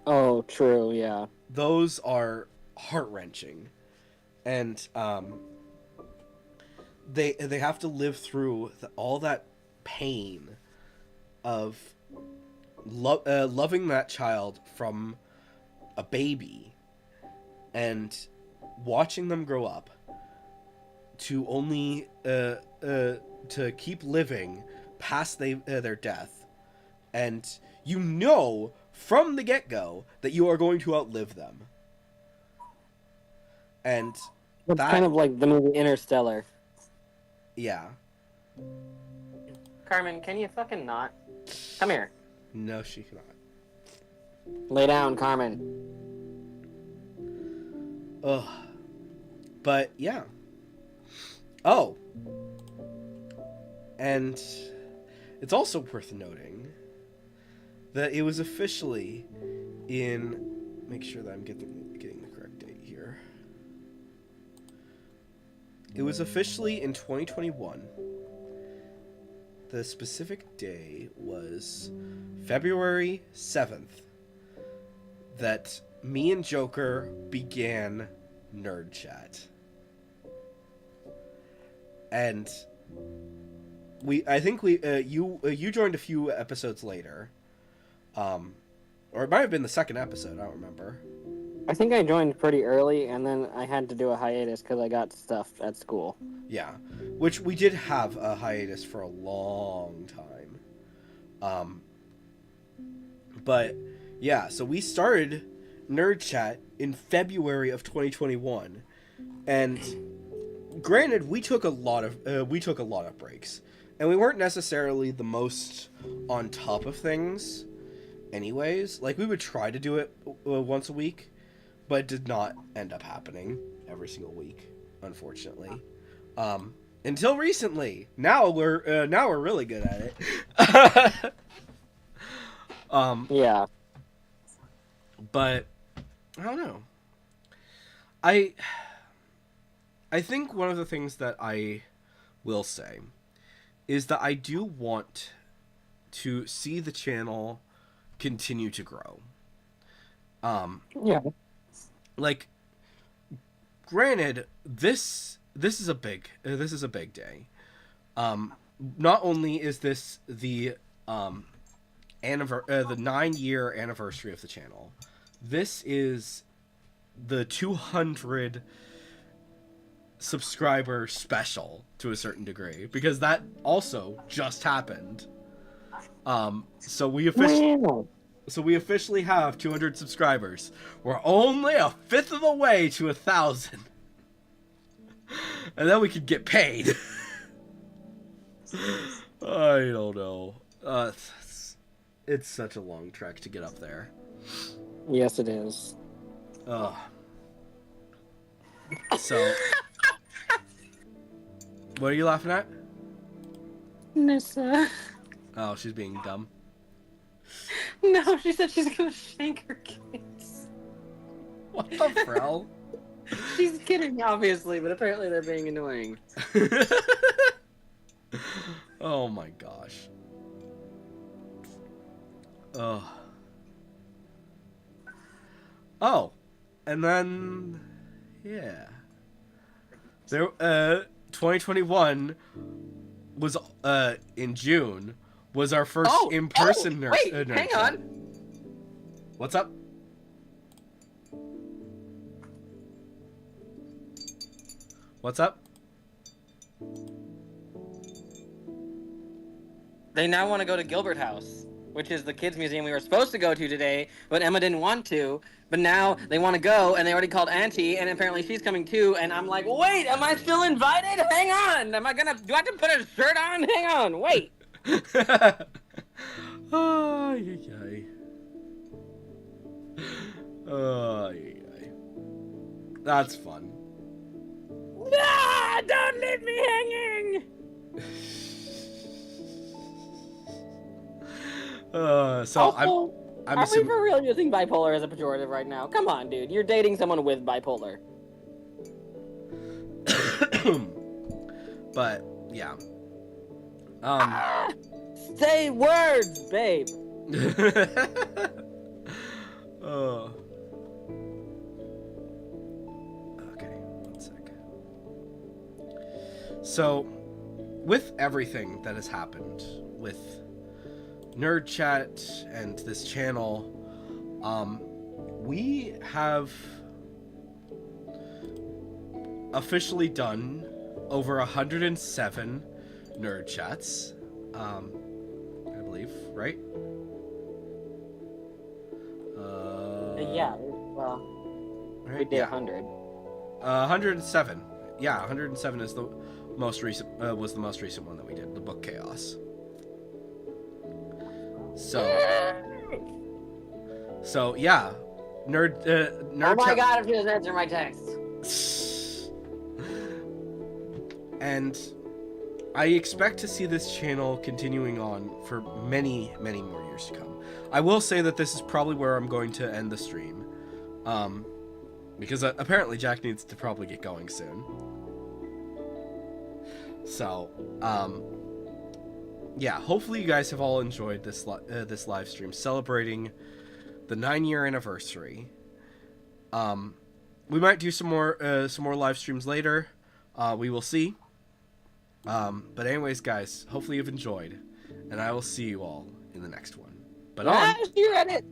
Oh, true. Yeah. Those are heart-wrenching, and they have to live through all that pain of loving that child from a baby and watching them grow up to only to keep living past their death, and you know from the get-go that you are going to outlive them. And It's that, kind of like the movie Interstellar. yeah. Carmen, can you fucking not? Come here. No, she cannot. Lay down, Carmen. Ugh. But yeah. Oh. And it's also worth noting that it was officially in, make sure that I'm getting the correct date here. it was officially in 2021. The specific day was February 7th that me and Joker began Nerd Chat. And you joined a few episodes later. Or it might have been the second episode, I don't remember. I think I joined pretty early, and then I had to do a hiatus because I got stuff at school. Yeah, which we did have a hiatus for a long time. But yeah, so we started Nerd Chat in February of 2021, and granted, we took a lot of breaks, and we weren't necessarily the most on top of things. Anyways, like we would try to do it once a week, but it did not end up happening every single week, unfortunately. Until recently. Now we're really good at it. Yeah. But I don't know. I think one of the things that I will say is that I do want to see the channel continue to grow. Yeah. Like, granted, this is a big day. Not only is this the 9-year anniversary of the channel, this is the 200 subscriber special to a certain degree, because that also just happened. So we officially have 200 subscribers. We're only a fifth of the way to 1,000. And then we could get paid. I don't know. It's such a long trek to get up there. Yes, it is. So, what are you laughing at? Nissa. Oh, she's being dumb. No, she said she's gonna shank her kids. What the hell? She's kidding, obviously, but apparently they're being annoying. Oh my gosh. Oh, and then yeah, there. 2021 was in June was our first in-person nerd. Wait, nerd hang chat. on. What's up? What's up? They now want to go to Gilbert House, which is the kids' museum we were supposed to go to today, but Emma didn't want to. But now they want to go, and they already called Auntie, and apparently she's coming too. And I'm like, wait, am I still invited? Hang on. Do I have to put a shirt on? Hang on, wait. That's fun. Ah, don't leave me hanging. I'm Are we for real using bipolar as a pejorative right now? Come on, dude. You're dating someone with bipolar. But yeah. Say words, babe. Okay, one sec. So, with everything that has happened with Nerd Chat and this channel, we have officially done over 107 Nerd Chats, I believe, right? Yeah, well, Right? we did Yeah. 100. 107. Yeah, 107 is the most recent. Was the most recent one that we did, the book Chaos. So yeah, nerd. Oh my god! If you doesn't answer my text. And I expect to see this channel continuing on for many, many more years to come. I will say that this is probably where I'm going to end the stream, because apparently Jack needs to probably get going soon. So, yeah, hopefully you guys have all enjoyed this this live stream celebrating the 9-year anniversary. We might do some more live streams later. We will see. But anyways, guys, hopefully you've enjoyed, and I will see you all in the next one. But on. You're at it.